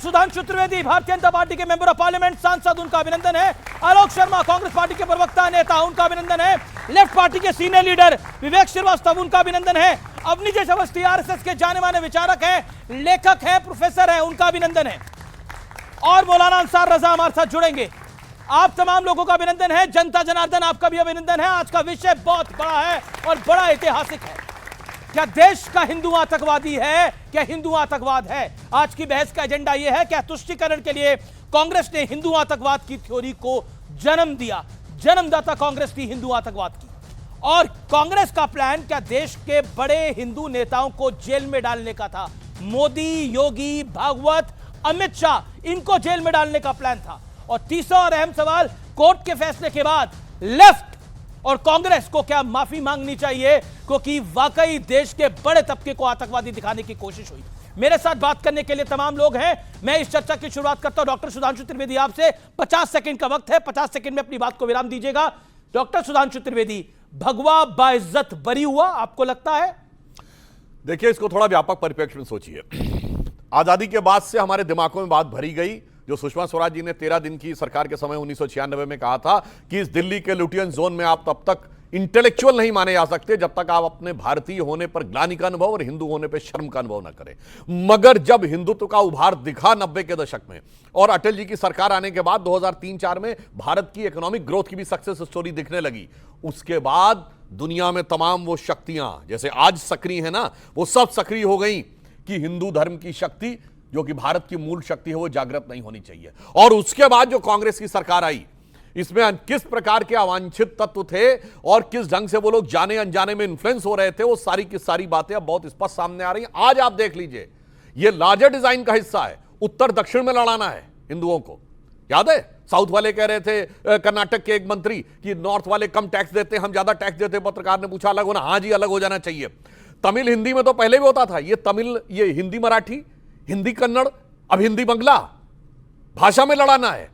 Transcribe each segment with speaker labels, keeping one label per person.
Speaker 1: Sudhanshu Trivedi Bharatiya Janata party के member of parliament सांसद, उनका अभिनंदन है। आलोक शर्मा कांग्रेस पार्टी के प्रवक्ता नेता, उनका अभिनंदन है। लेफ्ट पार्टी के सीनियर लीडर विवेक श्रीवास्तव, उनका अभिनंदन है। अवनीश अवस्थी आरएसएस के जाने माने विचारक हैं, लेखक हैं, प्रोफेसर हैं, उनका अभिनंदन है। और मौलाना अंसार रजा हमारे साथ जुड़ेंगे। आप तमाम लोगों का अभिनंदन है। जनता जनार्दन, आपका भी अभिनंदन है। आज का विषय बहुत बड़ा है और बड़ा ऐतिहासिक है। क्या देश का हिंदू आतंकवादी है? क्या हिंदू आतंकवाद है? आज की बहस का एजेंडा यह है, क्या तुष्टीकरण के लिए कांग्रेस ने हिंदू आतंकवाद की थ्योरी को जन्म दिया? जन्मदाता कांग्रेस थी हिंदू आतंकवाद की। और कांग्रेस का प्लान क्या देश के बड़े हिंदू नेताओं को जेल में डालने का था? मोदी, योगी, भागवत, अमित शाह, इनको जेल में डालने का प्लान था। और तीसरा और अहम सवाल, कोर्ट के फैसले के बाद लेफ्ट और कांग्रेस को क्या माफी मांगनी चाहिए, क्योंकि वाकई देश के बड़े तबके को आतंकवादी दिखाने की कोशिश हुई। मेरे साथ बात करने के लिए तमाम लोग हैं। मैं इस चर्चा की शुरुआत करता हूं डॉक्टर सुधांशु त्रिवेदी, आपसे 50 सेकंड का वक्त है। 50 सेकंड में अपनी बात को विराम दीजिएगा। डॉक्टर सुधांशु त्रिवेदी, भगवा बाइज्जत बरी हुआ, आपको लगता है?
Speaker 2: देखिए, इसको थोड़ा व्यापक परिप्रेक्ष्य में सोचिए। आजादी के बाद से हमारे दिमागों में बात भरी गई, जो सुषमा स्वराज जी ने 13 दिन की सरकार के समय 1996 में कहा था कि इस दिल्ली के लुटियन जोन में आप तब तक इंटेलेक्चुअल नहीं माने जा सकते जब तक आप अपने भारतीय होने पर ग्लानि का अनुभव और हिंदू होने पर शर्म का अनुभव न करें। मगर जब हिंदुत्व का उभार दिखा 90 के दशक में और अटल जी की सरकार आने के बाद 2003-4 में भारत की इकोनॉमिक ग्रोथ की भी सक्सेस स्टोरी दिखने लगी, उसके बाद दुनिया में तमाम वो शक्तियां जैसे आज सक्रिय है ना, वो सब सक्रिय हो गई कि हिंदू धर्म की शक्ति जो कि भारत की मूल शक्ति है वो जागृत नहीं होनी चाहिए। और उसके बाद जो कांग्रेस की सरकार आई, इसमें किस प्रकार के अवांछित तत्व थे और किस ढंग से वो लोग जाने अनजाने में इन्फ्लुएंस हो रहे थे, वो सारी की सारी बातें अब बहुत स्पष्ट सामने आ रही हैं। आज आप देख लीजिए, ये लार्जर डिजाइन का हिस्सा है। उत्तर दक्षिण में लड़ाना है हिंदुओं को। याद है, साउथ वाले कह रहे थे, कर्नाटक के एक मंत्री, कि नॉर्थ वाले कम टैक्स देते, हम ज्यादा टैक्स देते। पत्रकार ने पूछा अलग होना, हाँ जी अलग हो जाना चाहिए। तमिल हिंदी में तो पहले भी होता था, ये तमिल, ये हिंदी मराठी, हिंदी कन्नड़, अब हिंदी बंगला। भाषा में लड़ाना है,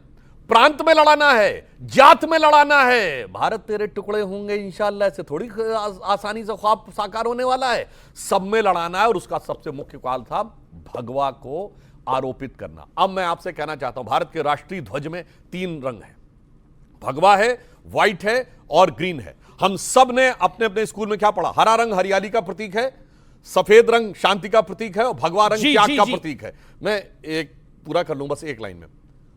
Speaker 2: प्रांत में लड़ाना है, जात में लड़ाना है। भारत तेरे टुकड़े होंगे इंशाअल्लाह, ऐसे थोड़ी आसानी से ख्वाब साकार होने वाला है। सब में लड़ाना है। और उसका सबसे मुख्य काल था भगवा को आरोपित करना। अब मैं आपसे कहना चाहता हूं, भारत के राष्ट्रीय ध्वज में 3 रंग है, भगवा है, व्हाइट है और ग्रीन है। हम सब ने अपने अपने स्कूल में क्या पढ़ा? हरा रंग हरियाली का प्रतीक है, सफेद रंग शांति का प्रतीक है और भगवा रंग त्याग का प्रतीक है। मैं एक पूरा कर लूं बस एक लाइन में।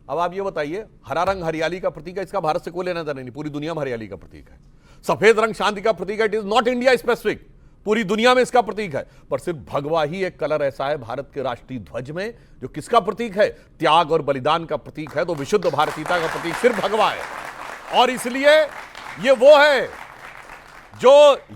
Speaker 2: अब आप ये बताइए, हरा रंग हरियाली का प्रतीक है, इसका भारत से कोई लेना देना नहीं, पूरी दुनिया में हरियाली का प्रतीक है। सफेद रंग शांति का प्रतीक है, it is not India specific, पूरी दुनिया में इसका प्रतीक है। पर सिर्फ भगवा ही एक कलर ऐसा है भारत के राष्ट्रीय ध्वज में जो किसका प्रतीक है? त्याग और बलिदान का प्रतीक है। तो विशुद्ध भारतीयता का प्रतीक सिर्फ भगवा है। और इसलिए ये वो है जो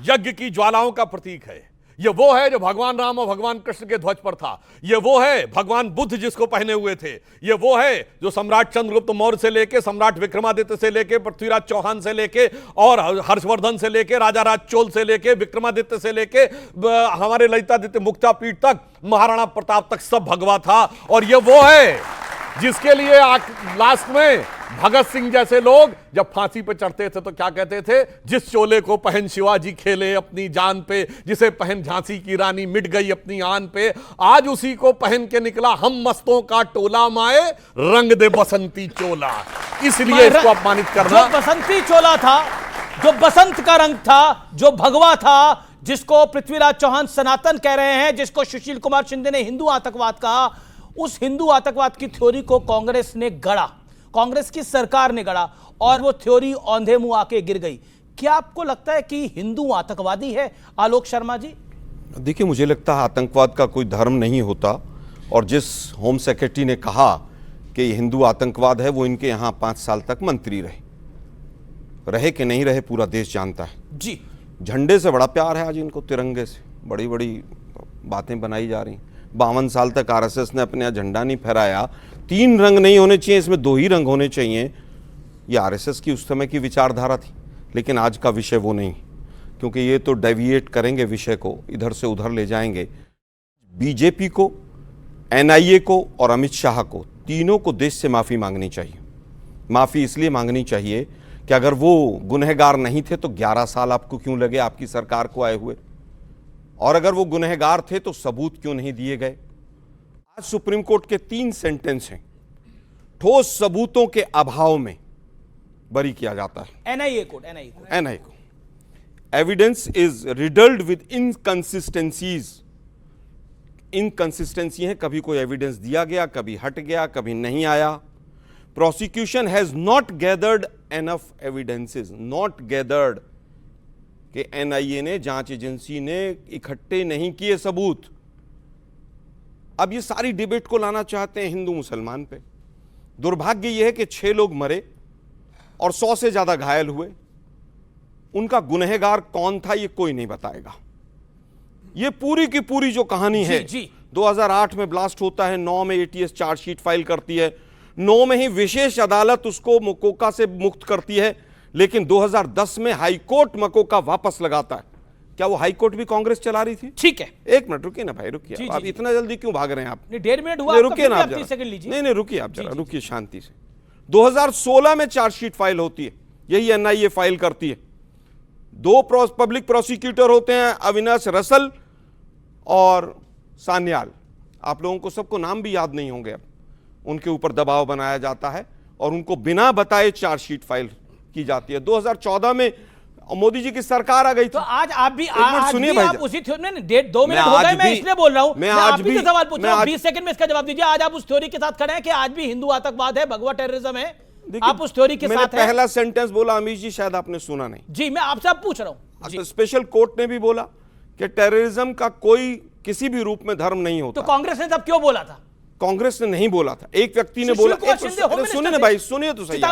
Speaker 2: यज्ञ की ज्वालाओं का प्रतीक है। ये वो है जो भगवान राम और भगवान कृष्ण के ध्वज पर था। ये वो है भगवान बुद्ध जिसको पहने हुए थे। ये वो है जो सम्राट चंद्रगुप्त मौर्य से लेके, सम्राट विक्रमादित्य से लेके, पृथ्वीराज चौहान से लेके और हर्षवर्धन से लेके, राजा राज चोल से लेके, विक्रमादित्य से लेके हमारे ललितादित्य मुक्तापीठ तक, महाराणा प्रताप तक सब भगवा था। और ये वो है जिसके लिए लास्ट में भगत सिंह जैसे लोग जब फांसी पे चढ़ते थे तो क्या कहते थे? जिस चोले को पहन शिवाजी खेले अपनी जान पे, जिसे पहन झांसी की रानी मिट गई अपनी आन पे, आज उसी को पहन के निकला हम मस्तों का टोला, माए रंग दे बसंती चोला। इसलिए इसको अपमानित करना।
Speaker 1: जो बसंती चोला था, जो बसंत का रंग था, जो भगवा था, जिसको पृथ्वीराज चौहान सनातन कह रहे हैं, जिसको सुशील कुमार शिंदे ने हिंदू आतंकवाद कहा, उस हिंदू आतंकवाद की थ्योरी को कांग्रेस ने गढ़ा, कांग्रेस की सरकार ने गढ़ा और वो थ्योरी औंधे मुंह आके गिर गई। क्या आपको लगता है कि हिंदू आतंकवादी है आलोक शर्मा जी?
Speaker 3: देखिए, मुझे लगता है आतंकवाद का कोई धर्म नहीं होता। और जिस होम सेक्रेटरी ने कहा कि हिंदू आतंकवाद है, वो इनके यहाँ 5 साल तक मंत्री रहे कि नहीं रहे पूरा देश जानता है
Speaker 1: जी।
Speaker 3: झंडे से बड़ा प्यार है आज इनको, तिरंगे से बड़ी बड़ी बातें बनाई जा रही हैं। 52 साल तक आरएसएस ने अपने यहाँ झंडा नहीं फहराया। 3 रंग नहीं होने चाहिए, इसमें 2 ही रंग होने चाहिए। ये आरएसएस की उस समय की विचारधारा थी, लेकिन आज का विषय वो नहीं, क्योंकि ये तो डेविएट करेंगे विषय को, इधर से उधर ले जाएंगे। बीजेपी को, एनआईए को और अमित शाह को, तीनों को देश से माफ़ी मांगनी चाहिए। माफ़ी इसलिए मांगनी चाहिए कि अगर वो गुनहगार नहीं थे तो 11 साल आपको क्यों लगे आपकी सरकार को आए हुए, और अगर वो गुनहगार थे तो सबूत क्यों नहीं दिए गए। सुप्रीम कोर्ट के 3 सेंटेंस हैं, ठोस सबूतों के अभाव में बरी किया जाता है।
Speaker 1: एनआईए कोड
Speaker 3: एनआईए को evidence is riddled with inconsistencies. Inconsistency है, कभी कोई एविडेंस दिया गया, कभी हट गया, कभी नहीं आया। Prosecution has not gathered enough evidences, not gathered कि एनआईए ने, जांच एजेंसी ने इकट्ठे नहीं किए सबूत। अब ये सारी डिबेट को लाना चाहते हैं हिंदू मुसलमान पे। दुर्भाग्य यह है कि 6 लोग मरे और 100 से ज्यादा घायल हुए। उनका गुनहगार कौन था ये कोई नहीं बताएगा। ये पूरी की पूरी जो कहानी है, 2008 में ब्लास्ट होता है, 9 में एटीएस चार्जशीट फाइल करती है, 9 में ही विशेष अदालत उसको मकोका से मुक्त करती है, लेकिन 2010 में हाईकोर्ट मकोका वापस लगाता है। क्या वो हाईकोर्ट भी कांग्रेस चला रही थी?
Speaker 1: ठीक है,
Speaker 3: एक मिनट रुकिए ना भाई, रुकिए। आप इतना जल्दी क्यों भाग रहे हैं? आप
Speaker 1: 1.5 मिनट हुआ,
Speaker 3: रुकिए ना आप जरा। नहीं, रुकिए आप जरा, रुकिए शांति से। 2016 में चार्जशीट फाइल होती है, यही एनआईए फाइल करती है। 2 पब्लिक प्रोसिक्यूटर होते हैं, अविनाश रसल और सान्याल। आप लोगों को सबको नाम भी याद नहीं होंगे। अब उनके ऊपर दबाव बनाया जाता है और उनको बिना बताए चार्जशीट फाइल की जाती है। 2014 में मोदी जी की सरकार आ गई।
Speaker 1: तो आज आप भी सुनिए भाई, आप उसी थ्योरी में 2 मिनट हो गए, मैं इसलिए बोल रहा हूं, मैं आज भी सवाल पूछ रहा हूं, 20 सेकंड में इसका जवाब दीजिए। आज आप उस थ्योरी के साथ खड़े हैं कि आज भी हिंदू आतंकवाद है, भगवा टेररिज्म है, आप उस थ्योरी के साथ हैं?
Speaker 3: पहला सेंटेंस बोला अमीश जी, शायद आपने सुना नहीं।
Speaker 1: जी, मैं आपसे अब पूछ रहा हूं।
Speaker 3: स्पेशल कोर्ट ने भी बोला कि टेररिज्म का कोई किसी भी रूप में धर्म नहीं होता।
Speaker 1: तो कांग्रेस ने तब क्यों बोला था?
Speaker 3: कांग्रेस ने नहीं बोला था, एक व्यक्ति ने बोला। सुनिए ना भाई, सुनिए तो सही।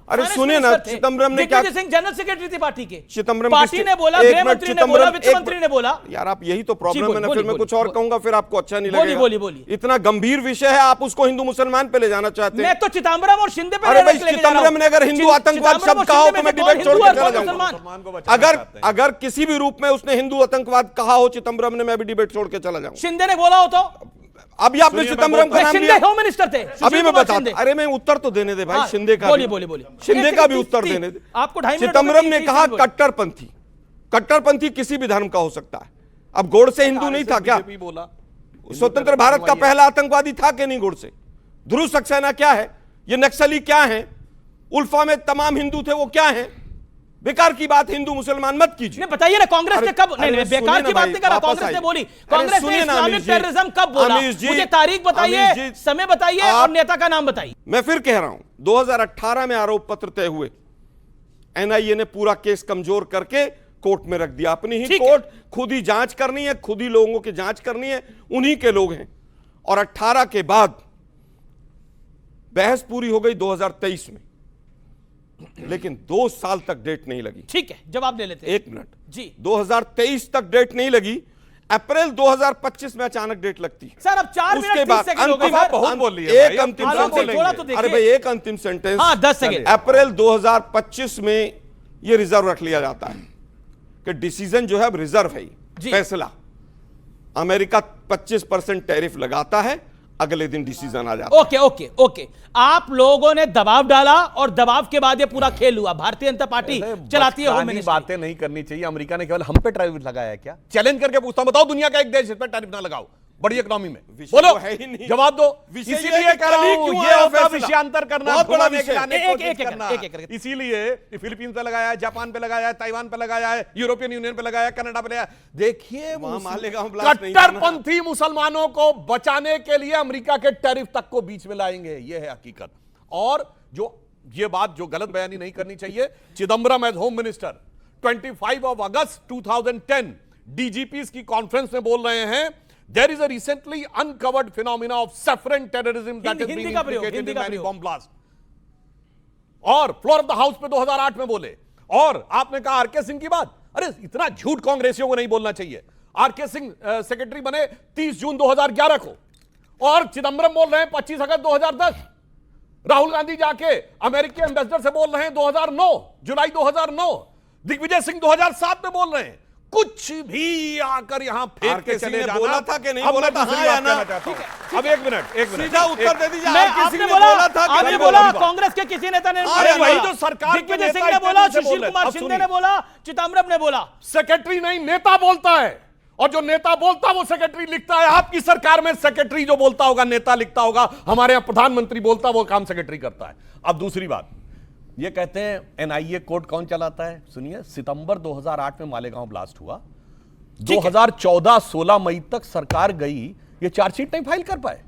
Speaker 3: अरे सुनिए ना, चिदम्बरम ने क्या,
Speaker 1: जनरल सेक्रेटरी थे पार्टी के,
Speaker 3: चिदम्बरम
Speaker 1: पार्टी ने बोला, गृह मंत्री ने बोला, वित्त मंत्री ने बोला।
Speaker 3: यार आप यही तो प्रॉब्लम है ना, फिर मैं कुछ और कहूंगा फिर आपको अच्छा नहीं लगेगा।
Speaker 1: बोलिए।
Speaker 3: इतना गंभीर विषय है, आप उसको हिंदू मुसलमान पे ले जाना चाहते हैं।
Speaker 1: मैं तो चिदम्बरम और शिंदे पे।
Speaker 3: अरे भाई, चिदम्बरम ने अगर हिंदू आतंकवाद शब्द कहा हो तो मैं डिबेट छोड़ के चला जाऊंगा। अगर किसी भी रूप में उसने हिंदू आतंकवाद कहा हो चिदम्बरम ने, मैं भी डिबेट छोड़ के चला जाऊंगा।
Speaker 1: शिंदे ने बोला हो तो
Speaker 3: अभी आपने चिदम्बरम का नाम लिया,
Speaker 1: होम मिनिस्टर थे।
Speaker 3: अभी मैं बताता, अरे मैं उत्तर तो देने दे भाई, शिंदे का
Speaker 1: बोलिए
Speaker 3: शिंदे का भी उत्तर देने दे।
Speaker 1: आपको 2.5 मिनट।
Speaker 3: चिदम्बरम ने कहा कट्टरपंथी किसी भी धर्म का हो सकता है। अब गोडसे हिंदू नहीं था क्या? स्वतंत्र भारत का पहला आतंकवादी था कि नहीं गोडसे? ध्रुव सक्सेना क्या है? ये नक्सली क्या है? उल्फा में तमाम हिंदू थे, वो क्या है? बेकार की बात हिंदू मुसलमान मत कीजिए।
Speaker 1: बताइए ना, कांग्रेस ने कब? नहीं, बेकार की बात नहीं करा, कांग्रेस ने बोली। कांग्रेस ने इस्लामिक टेररिज्म कब बोला? मुझे तारीख बताइए, समय बताइए और नेता का नाम बताइए।
Speaker 3: मैं फिर कह रहा हूं, 2018 में आरोप पत्र तय हुए, एनआईए ने पूरा केस कमजोर करके कोर्ट में रख दिया। अपनी ही कोर्ट, खुद ही जांच करनी है, खुद ही लोगों की जांच करनी है, उन्हीं के लोग हैं। और 18 के बाद बहस पूरी हो गई 2023 में, लेकिन 2 साल तक डेट नहीं लगी।
Speaker 1: ठीक है, जवाब दे लेते हैं।
Speaker 3: 1 मिनट जी। 2023 तक डेट नहीं लगी, अप्रैल 2025 में अचानक डेट लगती है।
Speaker 1: सर अब 4 मिनट 30 सेकंड हो गए।
Speaker 2: बहुत बोल लिए,
Speaker 3: एक अंतिम सेंटेंस। अरे भाई एक अंतिम सेंटेंस।
Speaker 1: हाँ, 10 सेकंड।
Speaker 3: अप्रैल 2025 में यह रिजर्व रख लिया जाता है कि डिसीजन जो है अब रिजर्व है, फैसला। अमेरिका 25% टैरिफ लगाता है, अगले दिन डिसीजन आ जाता है।
Speaker 1: ओके। आप लोगों ने दबाव डाला और दबाव के बाद ये पूरा खेल हुआ। भारतीय जनता पार्टी चलाती है होम मिनिस्ट्री।
Speaker 2: बातें नहीं करनी चाहिए। अमेरिका ने केवल हम पे टैरिफ लगाया है क्या? चैलेंज करके पूछता हूं, बताओ दुनिया का एक देश इस पर टैरिफ ना लगाओ बड़ी इकोनॉमी में, बोलो, जवाब दो। इसीलिए कह रहा हूं, ये होता विषयांतर करना,
Speaker 3: बहुत बड़ा विषय।
Speaker 2: इसीलिए फिलीपींस पे लगाया है, जापान पे लगाया है, ताइवान पे लगाया है, यूरोपियन यूनियन पे लगाया है, कनाडा पे लगाया। देखिए, कट्टरपंथी मुसलमानों को बचाने के लिए अमेरिका के टैरिफ तक को बीच में लाएंगे, यह है हकीकत। और जो ये बात जो गलत बयानी नहीं करनी चाहिए, चिदम्बरम एज होम मिनिस्टर 25 अगस्त 2010 डीजीपीज की कॉन्फ्रेंस में बोल रहे हैं, there is a recently uncovered phenomena of saffron terrorism that is being implicated in many bomb blasts. और फ्लोर ऑफ द हाउस पे 2008 में बोले। और आपने कहा आरके सिंह की बात, अरे इतना झूठ कांग्रेसियों को नहीं बोलना चाहिए। आरके सिंह सेक्रेटरी बने 30 जून 2011 को, और चिदम्बरम बोल रहे हैं 25 अगस्त 2010। राहुल गांधी जाके अमेरिकी एम्बेसडर से बोल रहे हैं 2009 जुलाई 2009। दिग्विजय सिंह 2007 में बोल रहे हैं। कुछ भी आकर यहां फेंक के चले जाना।
Speaker 3: बोला था कि नहीं बोला था? हाँ या ना?
Speaker 2: अब एक मिनट
Speaker 3: सीधा उत्तर दे दीजिए।
Speaker 1: आपने बोला कांग्रेस के किसी नेता ने,
Speaker 2: वही तो सरकार,
Speaker 1: दिग्विजय सिंह ने बोला, सुशील कुमार शिंदे ने बोला, चिदम्बरम ने बोला।
Speaker 2: सेक्रेटरी नहीं, नेता बोलता है। और जो नेता बोलता वो सेक्रेटरी लिखता है। आपकी सरकार में सेक्रेटरी जो बोलता होगा नेता लिखता होगा, हमारे यहां प्रधानमंत्री बोलता वो काम सेक्रेटरी करता है। अब दूसरी बात, ये कहते हैं एनआईए कोड कौन चलाता है? सुनिए, सितंबर 2008 में मालेगांव ब्लास्ट हुआ, 2014-16 मई तक सरकार गई, ये चार्जशीट नहीं फाइल कर पाए।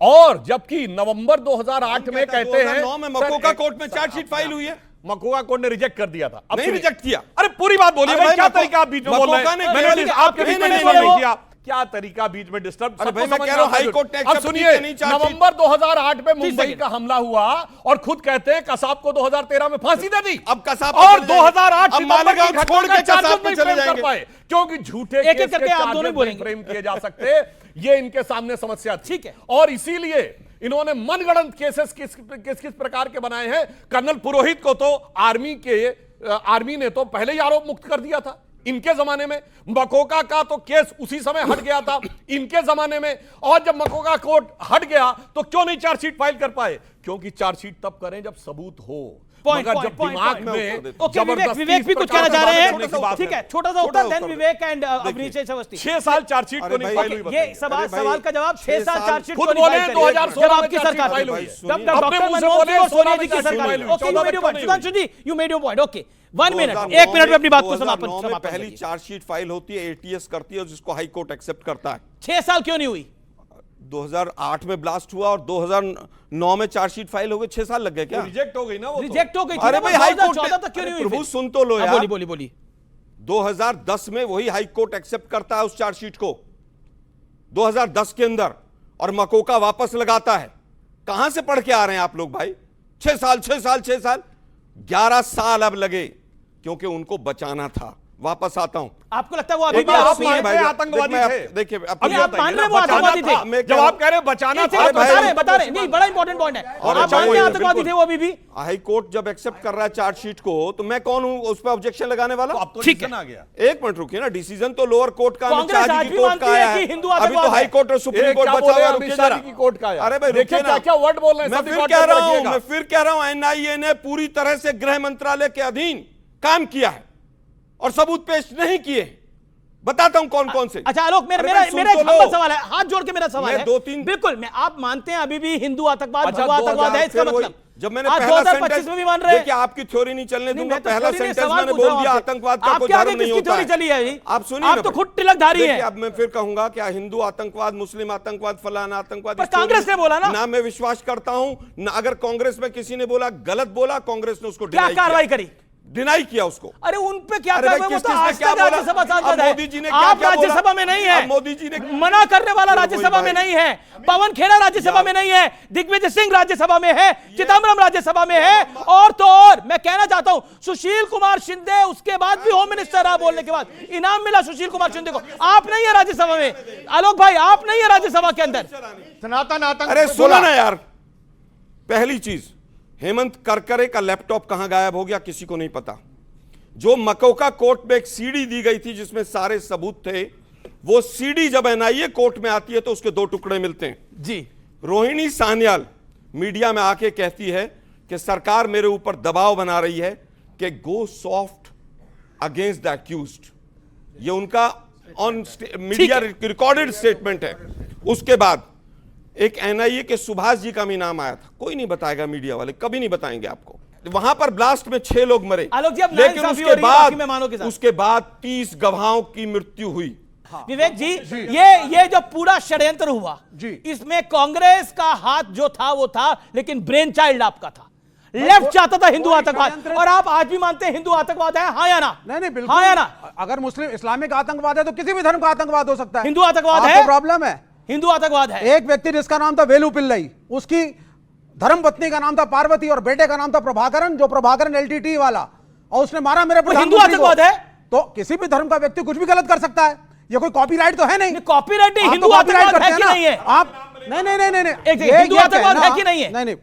Speaker 2: और जबकि नवंबर 2008 में कहते हैं
Speaker 3: 2009 में मकोका कोर्ट में चार्जशीट फाइल हुई है,
Speaker 2: मकोका कोर्ट ने रिजेक्ट कर दिया था। अब
Speaker 3: नहीं रिजेक्ट किया।
Speaker 2: अरे पूरी बात बोलिए भाई, क्या तरीका आप बीच में बोल रहे हैं? मैंने आपके बीच में नहीं किया, क्या तरीका बीच में डिस्टर्ब?
Speaker 3: अरे भाई मैं कह रहा हूं हाई कोर्ट ने
Speaker 2: अब सुनिए, नवंबर 2008 में मुंबई का हमला हुआ और खुद कहते हैं कसाब को 2013 में फांसी दे दी।
Speaker 3: अब कसाब
Speaker 2: और 2008
Speaker 3: मालेगांव छोड़ के कसाब पे चले
Speaker 2: कर
Speaker 3: जाएंगे,
Speaker 2: पाए क्योंकि झूठे
Speaker 1: एक एक करके आप दोनों बोलेंगे,
Speaker 2: फ्रेम किए जा सकते, ये इनके सामने समस्या थी।
Speaker 1: ठीक है।
Speaker 2: और इसीलिए इन्होंने मनगढ़ंत केसेस किस प्रकार के बनाए हैं। कर्नल पुरोहित को तो आर्मी ने तो पहले ही आरोप मुक्त कर दिया था इनके जमाने में। मकोका का तो केस उसी समय हट गया था इनके जमाने में। और जब मकोका कोर्ट हट गया तो क्यों नहीं चार्जशीट फाइल कर पाए? क्योंकि चार्जशीट तब करें जब सबूत हो। मगर जब दिमाग में
Speaker 1: विवेक भी कुछ कहना चाह रहे हैं, ठीक है, छोटा सा उत्तर, देन विवेक एंड अवनीश अवस्थी।
Speaker 2: 6 साल चार्जशीट को नहीं फाइल हुई।
Speaker 1: ये सवाल का जवाब 6 साल चार्जशीट
Speaker 2: खुद बोले 2016
Speaker 1: आपकी सरकार
Speaker 2: फाइल हुई।
Speaker 1: डॉक्टर मनमोहन सिंह और सोनिया जी की सरकार। Okay, you made your point, Sudhanshu ji, you made your point. Okay, 1 minute, 1 minute में अपनी बात को समापन।
Speaker 3: पहली चार्जशीट फाइल होती है, एटीएस करती है, जिसको हाई कोर्ट एक्सेप्ट करता है।
Speaker 1: 6 साल क्यों नहीं हुई?
Speaker 3: 2008 में ब्लास्ट हुआ और 2009 में चार्जशीट फाइल हो गई, 6 साल लग गए क्या?
Speaker 2: रिजेक्ट हो गई ना वो,
Speaker 1: रिजेक्ट हो गई।
Speaker 3: अरे भाई हाई कोर्ट
Speaker 1: 2014 तक क्यों नहीं हुई?
Speaker 3: प्रभु सुन तो लो यार,
Speaker 1: बोली
Speaker 3: 2010 में वही हाई कोर्ट एक्सेप्ट करता है उस चार्जशीट को, 2010 के अंदर, और मकोका वापस लगाता है। कहां से पढ़ के आ रहे हैं आप लोग भाई? 6 साल 11 साल अब लगे, क्योंकि उनको बचाना था। वापस आता हूं,
Speaker 1: आपको लगता है वो अभी भी
Speaker 2: आतंकवादी थे?
Speaker 3: देखिए
Speaker 1: अभी आप मान रहे हैं वो आतंकवादी थे?
Speaker 2: जब आप कह रहे हैं बचाना था,
Speaker 1: बता रहे नहीं, बड़ा इंपॉर्टेंट पॉइंट है। आप मानते हैं आतंकवादी थे वो अभी भी?
Speaker 3: हाई कोर्ट जब एक्सेप्ट कर रहा है चार्जशीट को, तो मैं कौन हूं उस पर ऑब्जेक्शन लगाने वाला?
Speaker 2: अब तो डिसीजन आ गया।
Speaker 3: एक मिनट रुकिए ना, डिसीजन तो लोअर कोर्ट का,
Speaker 1: कांग्रेस आज भी मानती है कि हिंदू
Speaker 3: अभी तो
Speaker 1: आतंकवाद
Speaker 3: हाई कोर्ट और सुप्रीम कोर्ट बचा हुआ है। रुकिए जरा,
Speaker 2: की कोर्ट का है।
Speaker 3: अरे भाई
Speaker 2: देखिए
Speaker 3: रुकिए ना,
Speaker 2: क्या वर्ड बोल रहे हैं।
Speaker 3: मैं फिर कह रहा हूं एनआईए ने पूरी तरह से गृह मंत्रालय के अधीन काम किया है और सबूत पेश नहीं किए। बताता हूं कौन कौन से।
Speaker 1: अच्छा आलोक, मेरा एक हम्बल सवाल है, हाथ जोड़ के मेरा सवाल है।
Speaker 3: 2-3
Speaker 1: बिल्कुल, मैं आप मानते हैं अभी भी हिंदू आतंकवाद भगवा आतंकवाद है, इसका मतलब
Speaker 3: जब मैंने
Speaker 1: आज
Speaker 3: पहला
Speaker 1: 2025 में भी मान रहे हैं।
Speaker 3: देखिए आपकी थ्योरी नहीं चलने दूंगा।
Speaker 1: मैं तो
Speaker 3: पहला
Speaker 1: थ्योरी नहीं,
Speaker 3: सेंटेंस
Speaker 1: सवाल
Speaker 3: मैंने
Speaker 1: पूछ रहा
Speaker 3: बोल
Speaker 1: हूं
Speaker 3: दिया
Speaker 1: आपसे।
Speaker 3: आतंकवाद का कोई
Speaker 1: आपके आगे
Speaker 3: धर्म नहीं
Speaker 1: किसकी
Speaker 3: होता
Speaker 1: थ्योरी चली है?
Speaker 3: आप सुनिए,
Speaker 1: आप तो खुद तिलक धारी हैं।
Speaker 3: अब मैं फिर कहूंगा क्या हिंदू आतंकवाद, मुस्लिम आतंकवाद, फलाना आतंकवाद,
Speaker 1: पर कांग्रेस ने बोला ना।
Speaker 3: मैं विश्वास करता हूं ना, अगर कांग्रेस में किसी ने बोला गलत बोला, कांग्रेस ने उसको
Speaker 1: क्या कार्रवाई करी?
Speaker 3: डिनाई किया उसको।
Speaker 1: अरे उन पे क्या
Speaker 3: अरे भाई,
Speaker 1: कार्रवाई? वो तो
Speaker 3: किस-किस ने
Speaker 1: आज
Speaker 3: क्या
Speaker 1: तक
Speaker 3: बोला?
Speaker 1: राज्यसभा सांसद
Speaker 3: अब
Speaker 1: है।
Speaker 3: मोदी जी ने क्या
Speaker 1: आप
Speaker 3: क्या बोला?
Speaker 1: राज्यसभा में नहीं है।
Speaker 3: अब मोदी जी ने
Speaker 1: मना करने वाला राज्यसभा में नहीं है। पवन खेड़ा राज्यसभा में नहीं है। दिग्विजय सिंह राज्यसभा में है। चिदम्बरम राज्यसभा में है। और तो और मैं कहना चाहता हूं, सुशील कुमार शिंदे उसके बाद भी होम मिनिस्टर रहा, बोलने के बाद इनाम मिला सुशील कुमार शिंदे को। आप नहीं है राज्यसभा में, आलोक भाई, आप नहीं है राज्यसभा के अंदर।
Speaker 2: सनातन आतंक।
Speaker 3: अरे सुनो ना यार, पहली चीज, हेमंत करकरे का लैपटॉप कहां गायब हो गया किसी को नहीं पता। जो मकोका कोर्ट में एक सीडी दी गई थी जिसमें सारे सबूत थे, वो सीडी जब एनआईए कोर्ट में आती है तो उसके 2 टुकड़े मिलते हैं
Speaker 1: जी।
Speaker 3: रोहिणी सान्याल मीडिया में आके कहती है कि सरकार मेरे ऊपर दबाव बना रही है कि गो सॉफ्ट अगेंस्ट द अक्यूज्ड। ये उनका ऑन मीडिया रिकॉर्डेड स्टेटमेंट है। उसके बाद एक एनआईए के सुभाष जी का भी नाम आया था। कोई नहीं बताएगा, मीडिया वाले कभी नहीं बताएंगे आपको। वहां पर ब्लास्ट में 6 लोग मरे, लेकिन उसके बाद 30 गवाहों की मृत्यु हुई।
Speaker 1: विवेक जी, ये जो पूरा षड्यंत्र हुआ, इसमें कांग्रेस का हाथ जो था वो था, लेकिन ब्रेन चाइल्ड आपका था। लेफ्ट चाहता था हिंदू आतंकवाद, और आप आज भी मानते हैं हिंदू आतंकवाद है? हाँ या ना?
Speaker 4: नहीं बिल्कुल।
Speaker 1: हाँ या ना?
Speaker 4: अगर मुस्लिम इस्लामिक आतंकवाद है तो किसी भी धर्म का आतंकवाद हो सकता है।
Speaker 1: हिंदू आतंकवाद है?
Speaker 4: प्रॉब्लम है,
Speaker 1: हिंदू आतंकवाद है।
Speaker 4: एक व्यक्ति जिसका नाम था वेलू पिल्लई, उसकी धर्म पत्नी का नाम था पार्वती और बेटे का नाम था प्रभाकरन, जो प्रभाकरन एलटीटी वाला, और उसने मारा मेरे
Speaker 1: हिंदू आतंकवाद है।
Speaker 4: तो किसी भी धर्म का व्यक्ति कुछ भी गलत कर सकता है। ये कोई कॉपीराइट तो है नहीं।
Speaker 1: कॉपीराइट नहीं, हिंदू आतंकवाद है कि नहीं है?
Speaker 4: आप नहीं,
Speaker 1: हिंदू आतंकवाद है कि नहीं है?
Speaker 4: नहीं,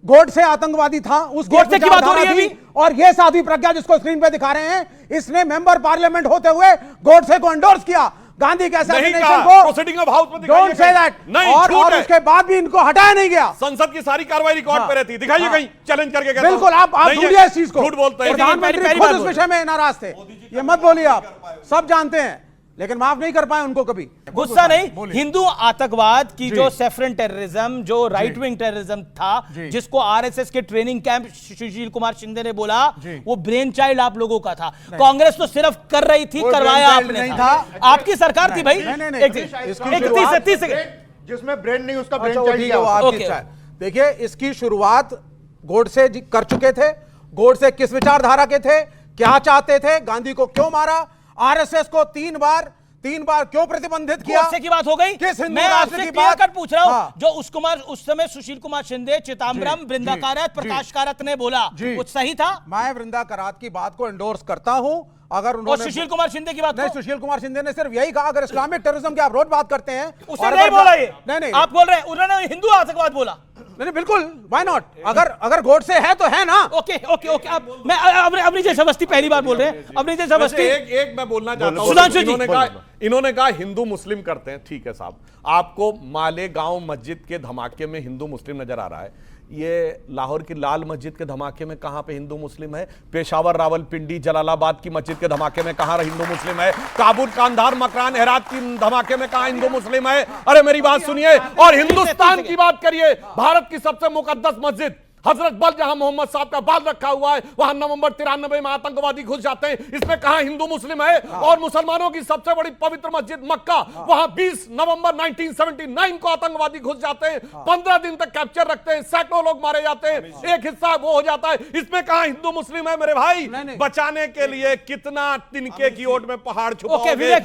Speaker 4: गोडसे आतंकवादी था, उस
Speaker 1: गोडसे की बात हो रही है अभी।
Speaker 4: और ये साध्वी प्रज्ञा जिसको स्क्रीन पे दिखा रहे हैं, इसने मेंबर पार्लियामेंट होते हुए गोडसे को एंडोर्स किया। गांधी के असैसिनेशन को
Speaker 2: प्रोसीडिंग ऑफ हाउस में
Speaker 4: डोंट से दैट। और उसके बाद भी इनको हटाया नहीं गया।
Speaker 2: संसद की सारी कार्रवाई रिकॉर्ड पे रहती है। दिखाइए कहीं चैलेंज करके कहता
Speaker 4: बिल्कुल, आप ढूंढिए इस चीज को।
Speaker 2: झूठ बोलते हैं।
Speaker 4: प्रधानमंत्री खुद इस विषय में नाराज थे। ये मत बोलिए, आप सब जानते हैं। लेकिन माफ नहीं कर पाए उनको कभी।
Speaker 1: गुस्सा नहीं, हिंदू आतंकवाद की जो सेफरन टेररिज्म, जो राइट विंग टेररिज्म था, जिसको आरएसएस के ट्रेनिंग कैंप सुशील कुमार शिंदे ने बोला वो ब्रेन चाइल्ड आप लोगों का था। कांग्रेस तो सिर्फ कर रही थी, करवाया आपने
Speaker 4: नहीं
Speaker 1: था, आपकी सरकार थी भाई।
Speaker 4: नहीं,
Speaker 1: 30 सेकंड
Speaker 5: जिसमें ब्रेन नहीं उसका ब्रेन
Speaker 4: अच्छा,
Speaker 5: चाहिए।
Speaker 4: आपकी इच्छा है। देखिए, इसकी शुरुआत गोडसे जी कर चुके थे। गोडसे किस विचारधारा के थे, क्या चाहते थे, गांधी को क्यों मारा, आरएसएस को तीन बार क्यों प्रतिबंधित किया,
Speaker 1: गोडसे की बात हो गई।
Speaker 4: किस हिंदू
Speaker 1: मैं
Speaker 4: राष्ट्र
Speaker 1: आपसे
Speaker 4: की
Speaker 1: क्लियर
Speaker 4: बात
Speaker 1: कट पूछ रहा हूं।
Speaker 4: हाँ।
Speaker 1: जो उस समय सुशील कुमार शिंदे, चिदम्बरम, वृंदा कारत, प्रकाश कारत ने बोला, वो सही था।
Speaker 4: मैं वृंदा करात की बात को एंडोर्स करता हूं। अगर
Speaker 1: और
Speaker 4: उन्होंने
Speaker 1: सुशील कुमार शिंदे की बात
Speaker 4: नहीं, सुशील कुमार शिंदे ने सिर्फ यही कहा, अगर इस्लामिक टेररिज्म की आप रोज बात करते हैं,
Speaker 1: उसने
Speaker 4: और
Speaker 1: नहीं
Speaker 4: अगर-
Speaker 1: बोला ये।
Speaker 4: नहीं,
Speaker 1: आप बोल रहे हैं उन्होंने हिंदू आतंकवाद बोला।
Speaker 4: नहीं, बिल्कुल, व्हाई नॉट। अगर गोडसे है तो है ना।
Speaker 1: ओके ओके ओके, अब मैं अपनी जैसे अवस्थी पहली बार बोल रहे हैं, अपनी जैसे अवस्थी।
Speaker 2: एक मैं बोलना चाहता हूं।
Speaker 1: सुधांशु जी।
Speaker 2: इन्होंने कहा हिंदू मुस्लिम करते हैं, ठीक है साहब। आपको मालेगांव मस्जिद के धमाके में हिंदू मुस्लिम नजर आ रहा है? ये लाहौर की लाल मस्जिद के धमाके में कहां पे हिंदू मुस्लिम है? पेशावर, रावलपिंडी, जलालाबाद की मस्जिद के धमाके में कहां हिंदू मुस्लिम है? काबुल, कांधार, मकरान, हेरात की धमाके में कहां हिंदू मुस्लिम है? अरे मेरी बात सुनिए और हिंदुस्तान की बात करिए। भारत की सबसे मुकद्दस मस्जिद हजरत बल, जहां मोहम्मद साहब का बाल रखा हुआ है, वहां नवंबर 93 में आतंकवादी घुस जाते हैं। इसमें कहां हिंदू मुस्लिम है? और मुसलमानों की सबसे बड़ी पवित्र मस्जिद मक्का, वहां 20 नवंबर 1979 को आतंकवादी घुस जाते हैं, 15 दिन तक कैप्चर रखते हैं, सैकड़ों लोग मारे जाते हैं, एक हिस्सा वो हो जाता है। इसमें कहां हिंदू मुस्लिम है मेरे भाई? बचाने के लिए कितना तिनके की ओट में पहाड़ छुपाओगे?
Speaker 1: विवेक,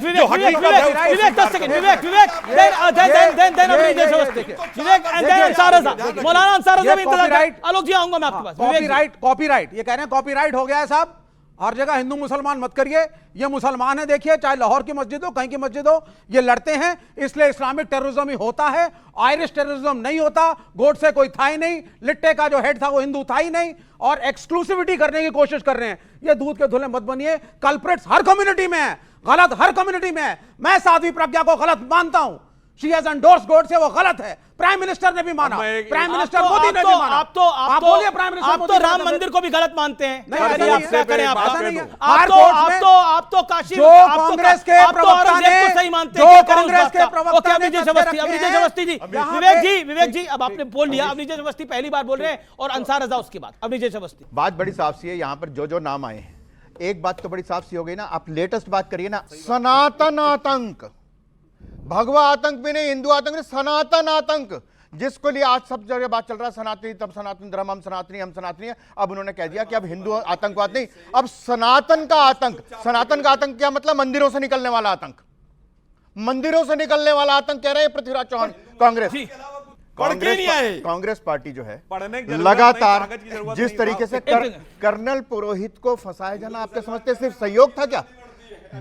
Speaker 1: मौलाना अंसार रज़ा भी इंतजार। आलोक जी आऊंगा मैं आपके पास।
Speaker 4: कॉपीराइट ये कह रहे हैं, कॉपीराइट हो गया है साहब। हर जगह हिंदू मुसलमान मत करिए। ये मुसलमान है, देखिए, चाहे लाहौर की मस्जिद हो, कहीं की मस्जिद हो, ये लड़ते हैं, इसलिए इस्लामिक टेररिज्म ही होता है, आयरिश टेररिज्म नहीं होता। गोडसे कोई था ही नहीं, लिट्टे का जो हेड था वो हिंदू था ही नहीं, और एक्सक्लूसिविटी करने की कोशिश कर रहे हैं। ये दूध के धुले मत बनिए। कल्प्रिट्स हर कम्युनिटी में है, गलत हर कम्युनिटी में है। मैं साध्वी प्रज्ञा को गलत मानता हूं, शी हैज एंडोर्स्ड गोडसे, वो गलत है। प्राइम मिनिस्टर ने भी माना, प्राइम मिनिस्टर मोदी ने भी माना।
Speaker 1: आप बोलिए प्राइम मिनिस्टर, आप तो राम मंदिर को भी गलत मानते हैं।
Speaker 4: नहीं, ऐसा नहीं है।
Speaker 1: क्या करें आप?
Speaker 4: ऐसा नहीं है।
Speaker 1: आप तो काशी,
Speaker 4: जो कांग्रेस के प्रवक्ता ने,
Speaker 1: सही मानते
Speaker 4: जो
Speaker 1: हैं,
Speaker 4: कांग्रेस के प्रवक्ता ने
Speaker 1: अवस्थी जी, विवेक जी, अब आपने बोल लिया। अपनी जैसे अवस्थी पहली बार बोल रहे हैं, और अंसार रज़ा उसके बाद। अपनी जैसे अवस्थी
Speaker 5: बात बड़ी साफ सी है। यहां पर जो नाम आए हैं, एक बात तो बड़ी साफ सी हो गई ना। आप लेटेस्ट बात करिए ना, सनातन आतंक, भगवा आतंक भी नहीं, हिंदू आतंक नहीं, सनातन आतंक, जिसको लिए आज सब जगह बात चल रहा है, सनातनी तब सनातन धर्म, हम सनातनी है। अब उन्होंने कह दिया कि अब हिंदू आतंकवाद नहीं, अब सनातन का आतंक। सनातन का आतंक क्या मतलब? मंदिरों से निकलने वाला आतंक, मंदिरों से निकलने वाला आतंक कह रहे हैं पृथ्वीराज चौहान। कांग्रेस पार्टी जो है लगातार जिस तरीके से कर्नल पुरोहित को फंसाया जाना, आपके समझते सिर्फ सहयोग था क्या?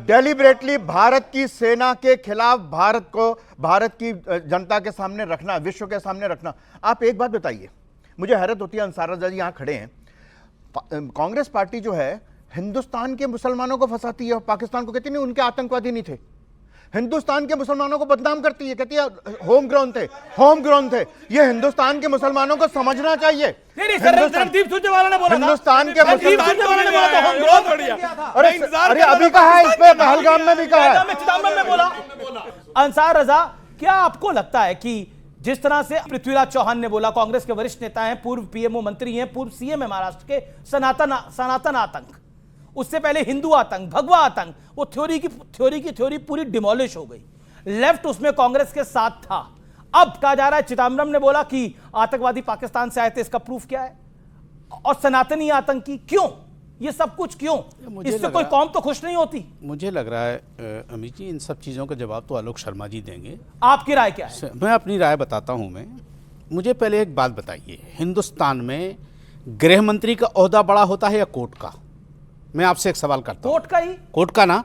Speaker 5: डेलिबरेटली भारत की सेना के खिलाफ भारत को, भारत की जनता के सामने रखना, विश्व के सामने रखना। आप एक बात बताइए, मुझे हैरत होती है, अंसार रज़ा जी यहां खड़े हैं, कांग्रेस पार्टी जो है हिंदुस्तान के मुसलमानों को फंसाती है, पाकिस्तान को कहती नहीं उनके आतंकवादी नहीं थे, हिंदुस्तान के मुसलमानों को बदनाम करती है, कहती है होम ग्राउंड थे। ये हिंदुस्तान के मुसलमानों को समझना चाहिए। हिंदुस्तान के अरे अभी कहा है, इस पे पहलगाम में भी कहा है।
Speaker 1: अंसार रज़ा, क्या आपको लगता है कि जिस तरह से पृथ्वीराज चौहान ने बोला, कांग्रेस के वरिष्ठ नेता हैं, पूर्व पीएमओ मंत्री हैं, पूर्व सीएम है महाराष्ट्र के, सनातन आतंक, उससे पहले हिंदू आतंक, भगवा आतंक, वो थ्योरी पूरी डिमोलिश हो गई। लेफ्ट उसमें कांग्रेस के साथ था। अब कहा जा रहा है, चिदम्बरम ने बोला कि आतंकवादी पाकिस्तान से आए थे, इसका प्रूफ क्या है? और सनातनी आतंकी क्यों? ये सब कुछ क्यों? इससे कोई कौम तो खुश नहीं होती।
Speaker 6: मुझे लग रहा है अमित जी, इन सब चीज़ों का जवाब तो आलोक शर्मा जी देंगे।
Speaker 1: आपकी राय क्या है?
Speaker 6: मैं अपनी राय बताता हूं। मुझे पहले एक बात बताइए, हिंदुस्तान में गृह मंत्री का ओहदा बड़ा होता है या कोर्ट का? मैं आपसे एक सवाल करता हूं।
Speaker 1: कोर्ट का ही?
Speaker 6: कोर्ट का ना।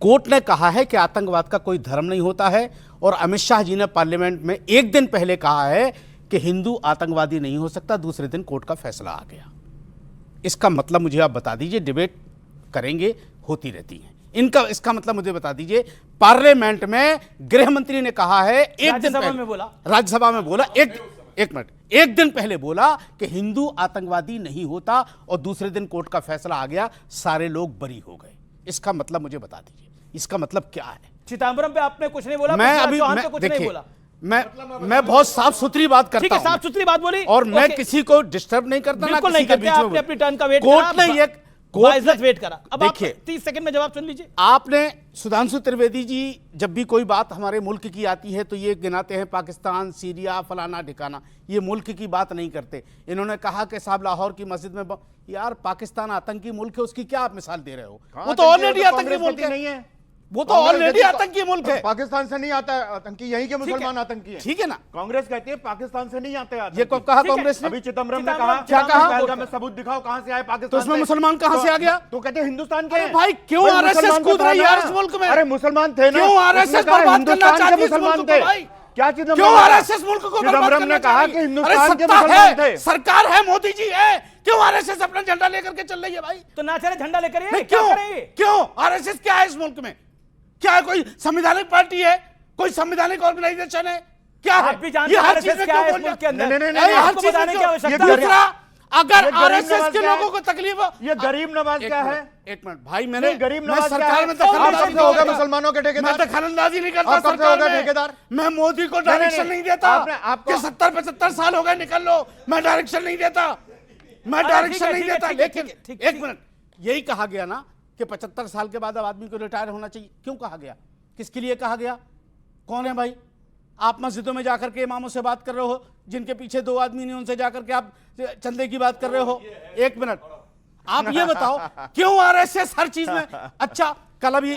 Speaker 6: कोर्ट ने कहा है कि आतंकवाद का कोई धर्म नहीं होता है, और अमित शाह जी ने पार्लियामेंट में एक दिन पहले कहा है कि हिंदू आतंकवादी नहीं हो सकता। दूसरे दिन कोर्ट का फैसला आ गया। इसका मतलब मुझे आप बता दीजिए, डिबेट करेंगे, होती रहती है इनका, इसका मतलब मुझे बता दीजिए, पार्लियामेंट में गृह मंत्री ने कहा है, एक दिन पहले बोला, राज्यसभा में बोला, एक मिनट, एक दिन पहले बोला कि हिंदू आतंकवादी नहीं होता, और दूसरे दिन कोर्ट का फैसला आ गया, सारे लोग बरी हो गए। इसका मतलब मुझे बता दीजिए, इसका मतलब क्या है?
Speaker 1: चिदम्बरम पे आपने कुछ नहीं बोला,
Speaker 6: मैं
Speaker 1: पृथ्वीराज
Speaker 6: अभी
Speaker 1: चौहान पे कुछ नहीं
Speaker 6: देखिए,
Speaker 1: बोला।
Speaker 6: मैं बहुत साफ सुथरी बात करता
Speaker 1: ठीक है,
Speaker 6: हूं।
Speaker 1: साफ सुथरी बात बोली
Speaker 6: और मैं
Speaker 1: ओके।
Speaker 6: किसी को डिस्टर्ब नहीं करता, ना
Speaker 1: बिल्कुल
Speaker 6: किसी
Speaker 1: नहीं
Speaker 6: के
Speaker 1: करते,
Speaker 6: बीच में
Speaker 1: आपने अपनी टर्न का वेट
Speaker 6: कोर्ट ने ये
Speaker 1: बाइज्जत वेट करा। अब आप
Speaker 6: देखिए,
Speaker 1: 30 सेकंड में जवाब सुन लीजिए।
Speaker 6: आपने सुधांशु त्रिवेदी जी जब भी कोई बात हमारे मुल्क की आती है तो ये गिनाते हैं पाकिस्तान, सीरिया, फलाना ठिकाना, ये मुल्क की बात नहीं करते। इन्होंने कहा कि साहब लाहौर की मस्जिद में यार पाकिस्तान आतंकी मुल्क है, उसकी क्या आप मिसाल दे रहे हो? वो तो ऑलरेडी आतंकी मुल्क
Speaker 5: नहीं है,
Speaker 6: वो तो ऑलरेडी आतंकी मुल्क है।
Speaker 5: पाकिस्तान से नहीं आता है आतंकी, यहीं के मुसलमान आतंकी हैं।
Speaker 6: ठीक है ना,
Speaker 5: कांग्रेस कहती है पाकिस्तान से नहीं आते आतंकी।
Speaker 6: ये कब कहा
Speaker 1: ठीक है,
Speaker 6: कांग्रेस ने?
Speaker 5: अभी चिदम्बरम ने
Speaker 1: चिदम्बरम
Speaker 5: कहा,
Speaker 6: क्या कहा?
Speaker 5: पहलगाम में सबूत दिखाओ कहां से आए पाकिस्तान
Speaker 6: तो उसमें
Speaker 5: से।
Speaker 6: मुसलमान कहां से आ गया?
Speaker 5: तो कहते हैं हिंदुस्तान के
Speaker 6: अरे
Speaker 5: हैं।
Speaker 6: भाई, क्यों
Speaker 5: भाई
Speaker 6: आरएसएस
Speaker 5: मुसलमान
Speaker 6: कूद
Speaker 5: तो
Speaker 6: रही है
Speaker 5: था
Speaker 6: यार
Speaker 5: ना।
Speaker 6: इस मुल्क में?
Speaker 5: अरे मुसलमान थे ना,
Speaker 6: क्यों आरएसएस
Speaker 5: उसने कहा
Speaker 6: बर्बाद करना
Speaker 5: हिंदुस्तान
Speaker 6: चाहती
Speaker 5: के
Speaker 6: है इस
Speaker 5: मुसलमान
Speaker 6: मुल्क को
Speaker 5: थे।
Speaker 6: भाई?
Speaker 5: क्या चिदम्बरम
Speaker 6: क्यों
Speaker 5: ने कहा?
Speaker 6: आरएसएस मुल्क को बर्बाद
Speaker 5: चिदम्बरम
Speaker 6: करना
Speaker 5: ने कहा
Speaker 6: चाह
Speaker 5: कि
Speaker 6: रही है?
Speaker 5: हिंदुस्तान
Speaker 6: अरे
Speaker 5: के
Speaker 6: सत्ता
Speaker 5: मुसलमान
Speaker 6: है,
Speaker 5: थे।
Speaker 6: सरकार है, मोदी जी है, क्यों आरएसएस अपना झंडा लेकर के चल रही है भाई?
Speaker 1: तो ना चले झंडा लेकर ये
Speaker 6: नहीं,
Speaker 1: क्या
Speaker 6: क्यों
Speaker 1: करेंगे?
Speaker 6: क्यों आरएसएस क्या है इस मुल्क में? क्या है, कोई संवैधानिक पार्टी है, कोई संवैधानिक ऑर्गेनाइजेशन है, क्या है?
Speaker 1: आप भी जानते
Speaker 6: ये
Speaker 1: हैं
Speaker 6: हर
Speaker 1: आरएसएस
Speaker 6: चीज में
Speaker 1: क्या
Speaker 6: क्यों
Speaker 1: है इस
Speaker 6: बोल
Speaker 1: मुल्क के
Speaker 6: रहे
Speaker 1: अंदर?
Speaker 6: हैं?
Speaker 5: नहीं,
Speaker 6: हर
Speaker 1: आपको
Speaker 6: चीज में
Speaker 1: बताने की
Speaker 6: क्यों?
Speaker 1: आवश्यकता
Speaker 5: ये
Speaker 1: है।
Speaker 6: दूसरा, अगर
Speaker 5: ये गरीब
Speaker 6: आरएसएस
Speaker 5: नवाज
Speaker 6: के
Speaker 5: क्या
Speaker 6: लोगों
Speaker 5: है?
Speaker 6: को तकलीफ हो,
Speaker 5: ये गरीब नवाज क्या है?
Speaker 6: एक मिनट भाई, मैंने
Speaker 5: नहीं, गरीब
Speaker 6: मैं
Speaker 5: नवाज क्या
Speaker 6: सरकार
Speaker 5: है?
Speaker 6: में
Speaker 5: आप कब
Speaker 6: दखल
Speaker 5: से हो गए मुसलमानों के ठेकेदार?
Speaker 6: मैं दखलंदाजी नहीं करता
Speaker 5: आप कब से हो
Speaker 6: सरकार
Speaker 5: गए
Speaker 6: में।
Speaker 5: ठेकेदार?
Speaker 6: मैं मोदी को डायरेक्शन
Speaker 5: नहीं,
Speaker 6: नहीं देता
Speaker 5: आपको-
Speaker 6: कि 70-75 साल हो गए निकल लो, मैं डायरेक्शन नहीं देता, मैं
Speaker 1: अरे
Speaker 6: डायरेक्शन
Speaker 1: ठीक है,
Speaker 6: नहीं
Speaker 1: ठीक है,
Speaker 6: देता।
Speaker 1: ठीक है,
Speaker 6: लेकिन
Speaker 1: ठीक है, ठीक,
Speaker 6: एक
Speaker 1: ठीक।
Speaker 6: मिनट, यही कहा गया ना कि 75 साल के बाद अब आदमी को रिटायर होना चाहिए। क्यों कहा गया? किसके लिए कहा गया? कौन है भाई? आप मस्जिदों में जाकर के इमामों से बात कर रहे हो, जिनके पीछे 2 आदमी नहीं, उनसे जाकर के आप चंदे की बात कर रहे हो। एक मिनट, आप ये बताओ क्यों आरएसएस हर चीज में? अच्छा, कल अभी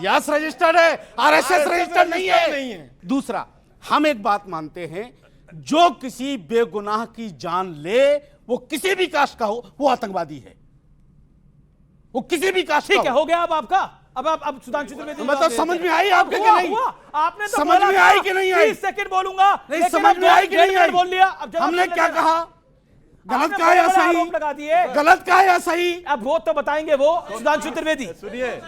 Speaker 6: यस रजिस्टर्ड है, आरएसएस रजिस्टर्ड नहीं है। दूसरा, हम एक बात मानते हैं, जो किसी बेगुनाह की जान ले, वो किसी भी कास्ट का हो, वो आतंकवादी है, वो किसी भी कास्ट
Speaker 1: ठीक
Speaker 6: का
Speaker 1: है,
Speaker 6: हो।
Speaker 1: हो गया अब आपका। अब सुधांशु त्रिवेदी
Speaker 6: मतलब समझ में आई आपके कि
Speaker 1: हुआ,
Speaker 6: नहीं?
Speaker 1: हुआ। आपने तो
Speaker 6: समझ
Speaker 1: बोला
Speaker 6: में
Speaker 1: था,
Speaker 6: आई कि नहीं आई?
Speaker 1: 30 सेकंड बोलूंगा,
Speaker 6: नहीं,
Speaker 1: लेकिन
Speaker 6: समझ
Speaker 1: अब
Speaker 6: में आई कि
Speaker 1: 1.5
Speaker 6: नहीं
Speaker 1: मिनट
Speaker 6: आई?
Speaker 1: बोल लिया। अब जवाब
Speaker 6: हमने
Speaker 1: सुन
Speaker 6: क्या
Speaker 1: लेते हैं।
Speaker 6: कहा? गलत
Speaker 1: आपने
Speaker 6: कहा या
Speaker 1: बड़े-बड़े
Speaker 6: सही?
Speaker 1: आरोप लगा दिए।
Speaker 6: गलत कहा या सही?
Speaker 1: अब वो तो बताएंगे वो सुधांशु त्रिवेदी।
Speaker 2: सुनिए,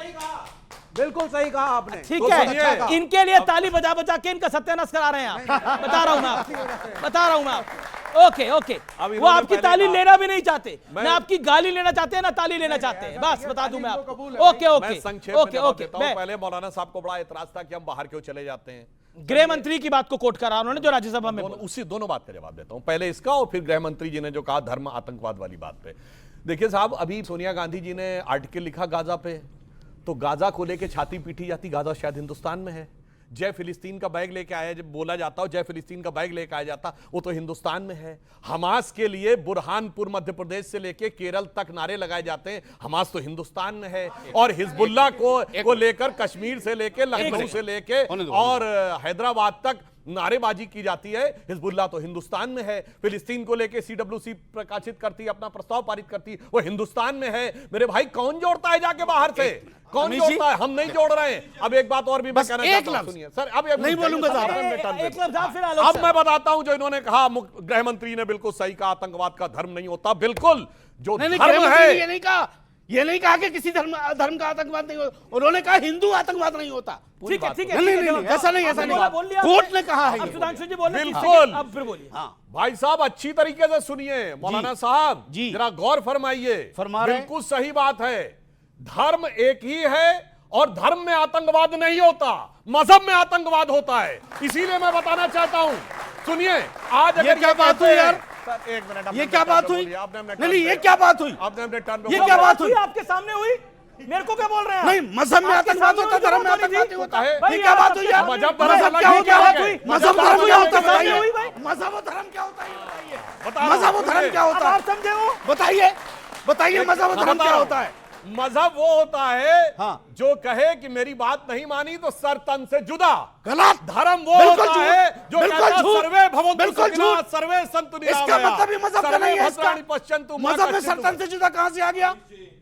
Speaker 4: बिल्कुल सही कहा आपने।
Speaker 1: ठीक
Speaker 2: तो
Speaker 1: है,
Speaker 2: सुनिए।
Speaker 1: इनके लिए ताली बजा बजा के इनका सत्यानाश करा रहे हैं आप। बता रहा हूं मैं आपको, बता रहा हूं मैं आपको। ओके ओके,
Speaker 2: अब
Speaker 1: वो
Speaker 2: इन्होंने
Speaker 1: आपकी
Speaker 2: पहले
Speaker 1: ताली
Speaker 2: कहा-
Speaker 1: लेना भी नहीं चाहते,
Speaker 2: मैं-
Speaker 1: ना आपकी गाली लेना चाहते हैं, ना ताली लेना चाहते हैं। बस बता दूं मैं आपको। ओके
Speaker 2: मैं
Speaker 1: ओके
Speaker 2: संक्षेप में
Speaker 1: ओके
Speaker 2: जवाब
Speaker 1: ओके।
Speaker 2: देता हूं।
Speaker 1: मैं
Speaker 2: पहले मौलाना साहब को बड़ा एतराज था कि हम बाहर क्यों चले जाते हैं।
Speaker 1: गृह मंत्री की बात को कोट करा उन्होंने, जो राज्यसभा में बोला।
Speaker 2: दोनों बात का जवाब देता हूं। पहले इसका और फिर गृह मंत्री जी ने जो कहा धर्म आतंकवाद वाली बात पे। देखिए साहब, अभी सोनिया गांधी जी ने आर्टिकल लिखा गाजा पे, तो गाजा को लेके छाती पीटी जाती, गाजा शायद हिंदुस्तान में है। जय फिलिस्तीन का बैग लेके आया, जब बोला जाता हो जय फिलिस्तीन का बैग लेके आया जाता, वो तो हिंदुस्तान में है। हमास के लिए बुरहानपुर मध्य प्रदेश से लेके केरल तक नारे लगाए जाते हैं, हमास तो हिंदुस्तान में है। और हिजबुल्लाह को लेकर कश्मीर से लेके लखनऊ से लेके और हैदराबाद तक नारेबाजी की जाती है। हिजबुल्लाह तो हिंदुस्तान में है। फिलिस्तीन को लेके CWC प्रकाशित करती है, अपना प्रस्ताव पारित करती है, वो हिंदुस्तान में है। मेरे भाई, कौन जोड़ता है जाके बाहर से? कौन
Speaker 6: अमित जी,
Speaker 2: जोड़ता है? हम नहीं जोड़ रहे हैं। अब एक बात और भी मैं
Speaker 6: बस
Speaker 2: कहना
Speaker 6: एक
Speaker 2: चाहता हूं,
Speaker 6: लफ्ज।
Speaker 2: सुनिए सर। अब
Speaker 6: नहीं बोलूंगा साहब।
Speaker 1: एक लफ्ज आप फिर आलोक
Speaker 2: अब
Speaker 1: सर।
Speaker 2: मैं बताता हूं जो इन्होंने कहा, गृह मंत्री ने बिल्कुल सही कहा, आतंकवाद का धर्म नहीं होता। बिल्कुल, जो
Speaker 6: नहीं नहीं,
Speaker 2: धर्म
Speaker 6: गृहमंत्री ने
Speaker 2: है,
Speaker 6: ये नहीं कहा, ये नहीं कहा कि किसी धर्म का आतंकवाद नहीं होता। उन्होंने कहा हिंदू आतंकवाद नहीं होता।
Speaker 1: ठीक है ठीक है,
Speaker 6: नहीं,
Speaker 1: ठीक है,
Speaker 6: नहीं, नहीं, ऐसा नहीं, ऐसा
Speaker 1: आपने
Speaker 6: नहीं।
Speaker 1: बोल लिया
Speaker 6: कोर्ट
Speaker 1: आपने।
Speaker 6: ने कहा है
Speaker 1: अब
Speaker 6: ये।
Speaker 1: सुधांशु जी बोल रहे हैं,
Speaker 2: बिल्कुल।
Speaker 1: अब फिर बोलिए।
Speaker 6: हाँ,
Speaker 2: भाई साहब अच्छी तरीके से सुनिए। मौलाना साहब
Speaker 6: जी।
Speaker 2: जरा गौर फरमाइए।
Speaker 6: फरमा रहे हैं।
Speaker 2: बिल्कुल सही बात है। धर्म एक ही है और धर्म में आतंकवाद नहीं होता, मजहब में आतंकवाद होता है। इसीलिए मैं बताना चाहता हूं, सुनिए, आज
Speaker 6: ये
Speaker 2: अगर
Speaker 6: क्या बात हुई यार?
Speaker 2: सर एक मिनट,
Speaker 6: ये क्या बात हुई?
Speaker 2: आपने अपने
Speaker 6: नहीं, ये क्या बात हुई?
Speaker 2: आपने अपने टर्न पे
Speaker 6: ये
Speaker 2: बोला।
Speaker 6: क्या बात हुई?
Speaker 1: आपके सामने हुई? मेरे को क्या बोल रहे हैं?
Speaker 6: नहीं, मजहब में
Speaker 1: आपके
Speaker 6: आतंकवाद
Speaker 1: सामने
Speaker 6: होता,
Speaker 1: हुई,
Speaker 6: धर्म में
Speaker 1: जो बोली
Speaker 6: आतंकवाद
Speaker 1: थी।
Speaker 6: नहीं होता।
Speaker 1: भाई,
Speaker 6: ये क्या बात हुई यार?
Speaker 2: मजहब
Speaker 6: मजहब क्या होता है? मजहब धर्म क्या होता है?
Speaker 1: सामने हुई
Speaker 6: बताइए।
Speaker 1: भाई।
Speaker 6: मजहब और धर्म क्या होता है? ये बताइए।
Speaker 2: बता रहा हूं,
Speaker 6: मजहब और धर्म
Speaker 2: सुनिए।
Speaker 6: क्या
Speaker 1: अब
Speaker 6: होता है?
Speaker 1: आप समझे हो?
Speaker 6: बताइए, बताइए मजहब और
Speaker 2: हाँ,
Speaker 6: धर्म
Speaker 2: बता
Speaker 6: क्या
Speaker 2: रहा
Speaker 6: होता
Speaker 2: हूं।
Speaker 6: है?
Speaker 2: मजहब वो होता है
Speaker 6: हाँ।
Speaker 2: जो कहे कि मेरी बात नहीं मानी तो सर तन से जुदा।
Speaker 6: गलत।
Speaker 2: धर्म वो
Speaker 6: बिल्कुल
Speaker 2: होता
Speaker 6: झूठ।
Speaker 2: है जो
Speaker 6: बिल्कुल
Speaker 2: कहता
Speaker 6: झूठ।
Speaker 2: सर्वे भवन्तु
Speaker 6: बिल्कुल
Speaker 2: सुखिनः,
Speaker 6: झूठ।
Speaker 2: सर्वे सन्तु
Speaker 6: इसका
Speaker 2: निरामयाः,
Speaker 6: मतलब ही मजहब का
Speaker 2: सर्वे
Speaker 6: नहीं है इसका।
Speaker 2: भद्राणि पश्यन्तु मा
Speaker 6: मजहब में
Speaker 2: कश्चित्
Speaker 6: सरतन से जुदा कहां से आ गया?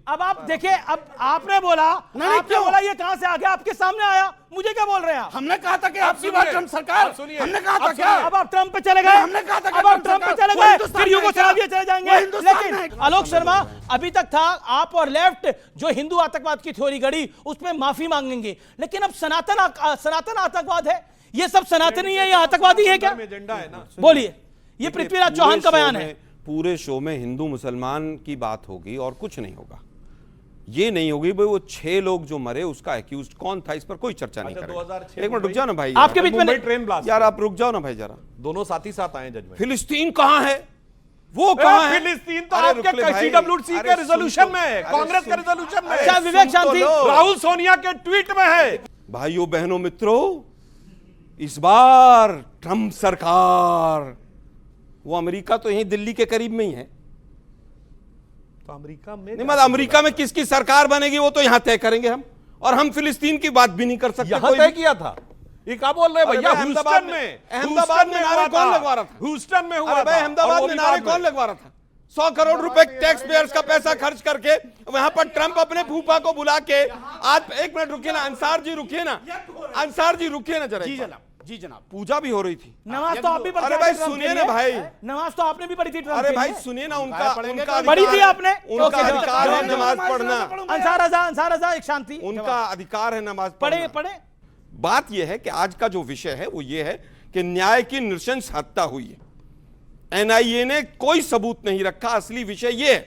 Speaker 1: अब आप देखिए, अब आपने बोला,
Speaker 6: नहीं,
Speaker 1: आपने
Speaker 6: क्यों?
Speaker 1: बोला ये कहां से आ गया? आपके सामने आया, मुझे क्या बोल रहे हैं आप?
Speaker 6: हमने कहा था कि
Speaker 2: आप
Speaker 6: आपकी बात
Speaker 2: सुनिए,
Speaker 6: ट्रम्प सरकार,
Speaker 2: आप सुनिए,
Speaker 6: हमने कहा
Speaker 2: आप
Speaker 6: था क्या?
Speaker 2: सुनिए।
Speaker 1: अब आप ट्रम्प पे चले गए।
Speaker 6: नहीं, हमने कहा था कि
Speaker 1: अब आप ट्रम्प पे चले
Speaker 6: वो
Speaker 1: गए,
Speaker 6: हिंदुस्तान
Speaker 1: फिर
Speaker 6: में है
Speaker 1: यूगोस्लाविया
Speaker 6: क्या?
Speaker 1: चले जाएंगे।
Speaker 6: वो हिंदुस्तान में है
Speaker 1: लेकिन
Speaker 6: क्या?
Speaker 1: आलोक शर्मा, अभी तक था आप और लेफ्ट जो हिंदू आतंकवाद की थ्योरी गढ़ी, उसमें माफी मांगेंगे। लेकिन अब सनातन आतंकवाद है, ये सब सनातनी है, ये आतंकवादी है क्या?
Speaker 2: एजेंडा है ना।
Speaker 1: बोलिए, ये पृथ्वीराज चौहान का बयान है।
Speaker 3: पूरे शो में हिंदू मुसलमान की बात होगी और कुछ नहीं होगा। ये नहीं होगी भाई वो 6 लोग जो मरे उसका एक्यूज कौन था, इस पर कोई चर्चा नहीं
Speaker 2: अच्छा,
Speaker 3: करेगा।
Speaker 2: 2006
Speaker 3: एक मिनट रुक जाओ ना भाई,
Speaker 1: आपके बीच में
Speaker 2: मुंबई ट्रेन ब्लास्ट,
Speaker 3: यार आप रुक जाओ ना भाई जरा।
Speaker 2: दोनों साथ ही साथ आए जजमेंट।
Speaker 3: फिलिस्तीन कहाँ है, वो कहाँ है?
Speaker 2: फिलिस्तीन तो
Speaker 3: अरे
Speaker 2: आपके
Speaker 3: रुक ले भाई।
Speaker 2: सीडब्ल्यूसी
Speaker 3: अरे
Speaker 2: के
Speaker 3: सुन
Speaker 2: रिजोल्यूशन
Speaker 3: तो-
Speaker 2: में है,
Speaker 3: अरे
Speaker 2: कांग्रेस के
Speaker 3: सुन-
Speaker 2: रिजोल्यूशन में
Speaker 1: अच्छा,
Speaker 2: है,
Speaker 1: विवेक
Speaker 3: सुन तो
Speaker 1: शांति।
Speaker 3: लो।
Speaker 2: राहुल सोनिया के ट्वीट में है।
Speaker 3: भाइयों बहनों मित्रों, इस बार ट्रंप सरकार, वो अमेरिका तो यहीं दिल्ली के करीब में ही है,
Speaker 2: तो अमेरिका में
Speaker 3: नहीं मतलब अमेरिका में किसकी सरकार बनेगी वो तो यहां तय करेंगे हम, और हम फिलिस्तीन की बात भी नहीं कर सकते।
Speaker 2: यहां
Speaker 3: कोई
Speaker 2: तय
Speaker 3: भी।
Speaker 2: किया था, ये क्या बोल रहे हैं
Speaker 3: अरे
Speaker 2: भैया?
Speaker 3: भाई,
Speaker 2: ह्यूस्टन में
Speaker 3: नारे कौन लगवा रहा था?
Speaker 2: ह्यूस्टन में हुआ
Speaker 3: अरे भाई
Speaker 2: था।
Speaker 3: अहमदाबाद
Speaker 2: और
Speaker 3: में
Speaker 2: वो
Speaker 3: नारे
Speaker 2: भी
Speaker 3: कौन लगवा रहा था? 100 करोड़ रुपए टैक्स पेयर्स का पैसा खर्च करके वहां पर ट्रंप अपने फूफा को बुला के, आज एक मिनट रुकिए ना, अंसार जी रुकिए ना, अंसार जी रुकिए ना जरा।
Speaker 6: जी जनाब, जी जनाब।
Speaker 3: पूजा भी हो रही थी।
Speaker 1: नमाज तो आप भी पढ़ते
Speaker 3: अरे
Speaker 1: थे
Speaker 3: भाई
Speaker 1: ट्रंप
Speaker 3: सुनिए
Speaker 1: के
Speaker 3: ना
Speaker 1: लिए।
Speaker 3: भाई,
Speaker 1: नमाज तो आपने भी पढ़ी थी ट्रंप
Speaker 3: अरे
Speaker 1: के
Speaker 3: भाई
Speaker 1: लिए।
Speaker 3: सुनिए ना, उनका
Speaker 1: पढ़ी थी आपने?
Speaker 3: उनका
Speaker 1: ओके, जवाब-
Speaker 3: अधिकार है
Speaker 1: जवाब-
Speaker 3: नमाज पढ़ना,
Speaker 1: अंसार रजा एक शांति,
Speaker 3: उनका अधिकार है नमाज
Speaker 1: पढ़े
Speaker 3: पढ़ना।
Speaker 1: पढ़े।
Speaker 3: बात यह है कि आज का जो विषय है वो ये है कि न्याय की नृशंस हत्या हुई है। एनआईए ने कोई सबूत नहीं रखा, असली विषय ये है,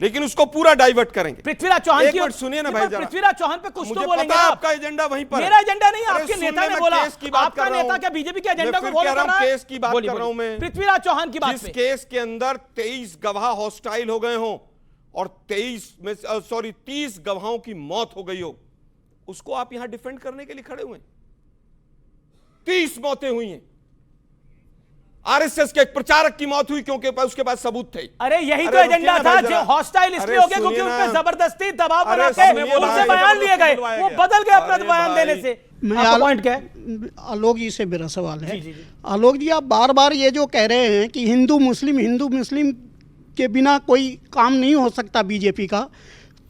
Speaker 3: लेकिन उसको पूरा डाइवर्ट करेंगे।
Speaker 1: पृथ्वीराज चौहान
Speaker 3: एक
Speaker 1: की
Speaker 3: मिनट सुनिए ना
Speaker 1: नहीं,
Speaker 3: भाई
Speaker 1: पर
Speaker 3: जरा।
Speaker 1: पृथ्वीराज चौहान पे कुछ
Speaker 3: मुझे
Speaker 1: तो बोलेंगे
Speaker 3: पता है
Speaker 1: आप।
Speaker 3: आपका एजेंडा वहीं पर है।
Speaker 1: मेरा एजेंडा नहीं,
Speaker 3: अरे
Speaker 1: आपके
Speaker 3: सुनने
Speaker 1: नेता ने
Speaker 3: में
Speaker 1: बोला।
Speaker 3: केस की बात
Speaker 1: आपका
Speaker 3: कर रहा
Speaker 1: नेता
Speaker 3: हूं।
Speaker 1: क्या बीजेपी के एजेंडा
Speaker 3: मैं
Speaker 1: को
Speaker 3: फिर
Speaker 1: फॉलो
Speaker 3: कह रहा
Speaker 1: कर
Speaker 3: हूं,
Speaker 1: रहा है?
Speaker 3: केस की बात
Speaker 1: बोलिए,
Speaker 3: कर रहा हूं
Speaker 1: बोलिए।
Speaker 3: मैं।
Speaker 1: पृथ्वीराज चौहान की बात
Speaker 3: जिस
Speaker 1: पे।
Speaker 3: केस के अंदर 23 गवाह हॉस्टाइल हो गए हों और 30 गवाहों की मौत हो गई हो, उसको आप यहां डिफेंड करने के लिए खड़े हुए। 30 मौतें हुई हैं, आरएसएस के एक प्रचारक की मौत हुई क्योंकि उसके पास सबूत थे।
Speaker 1: अरे यही तो
Speaker 3: अरे
Speaker 1: एजेंडा
Speaker 3: रुकिए ना
Speaker 1: था,
Speaker 3: भाई
Speaker 1: जो
Speaker 3: जरा।
Speaker 1: हॉस्टाइल इसलिए
Speaker 3: अरे
Speaker 1: हो गया क्योंकि
Speaker 3: सुनिए
Speaker 1: उन पे
Speaker 3: ना।
Speaker 1: जबरदस्ती दबाव
Speaker 3: अरे
Speaker 1: बना के
Speaker 3: सुनिए
Speaker 1: उनसे
Speaker 3: भाई,
Speaker 1: बयान लिए गए, वो बदल गए अपना
Speaker 3: अरे
Speaker 1: बयान देने
Speaker 3: भाई।
Speaker 1: से।
Speaker 7: मैं
Speaker 1: आपका
Speaker 7: आल-
Speaker 1: पॉइंट क्या है?
Speaker 7: आलोक जी से मेरा सवाल है।
Speaker 1: जी, जी, जी।
Speaker 7: आलोक जी, आप बार बार ये जो कह रहे हैं कि हिंदू मुस्लिम के बिना कोई काम नहीं हो सकता बीजेपी का,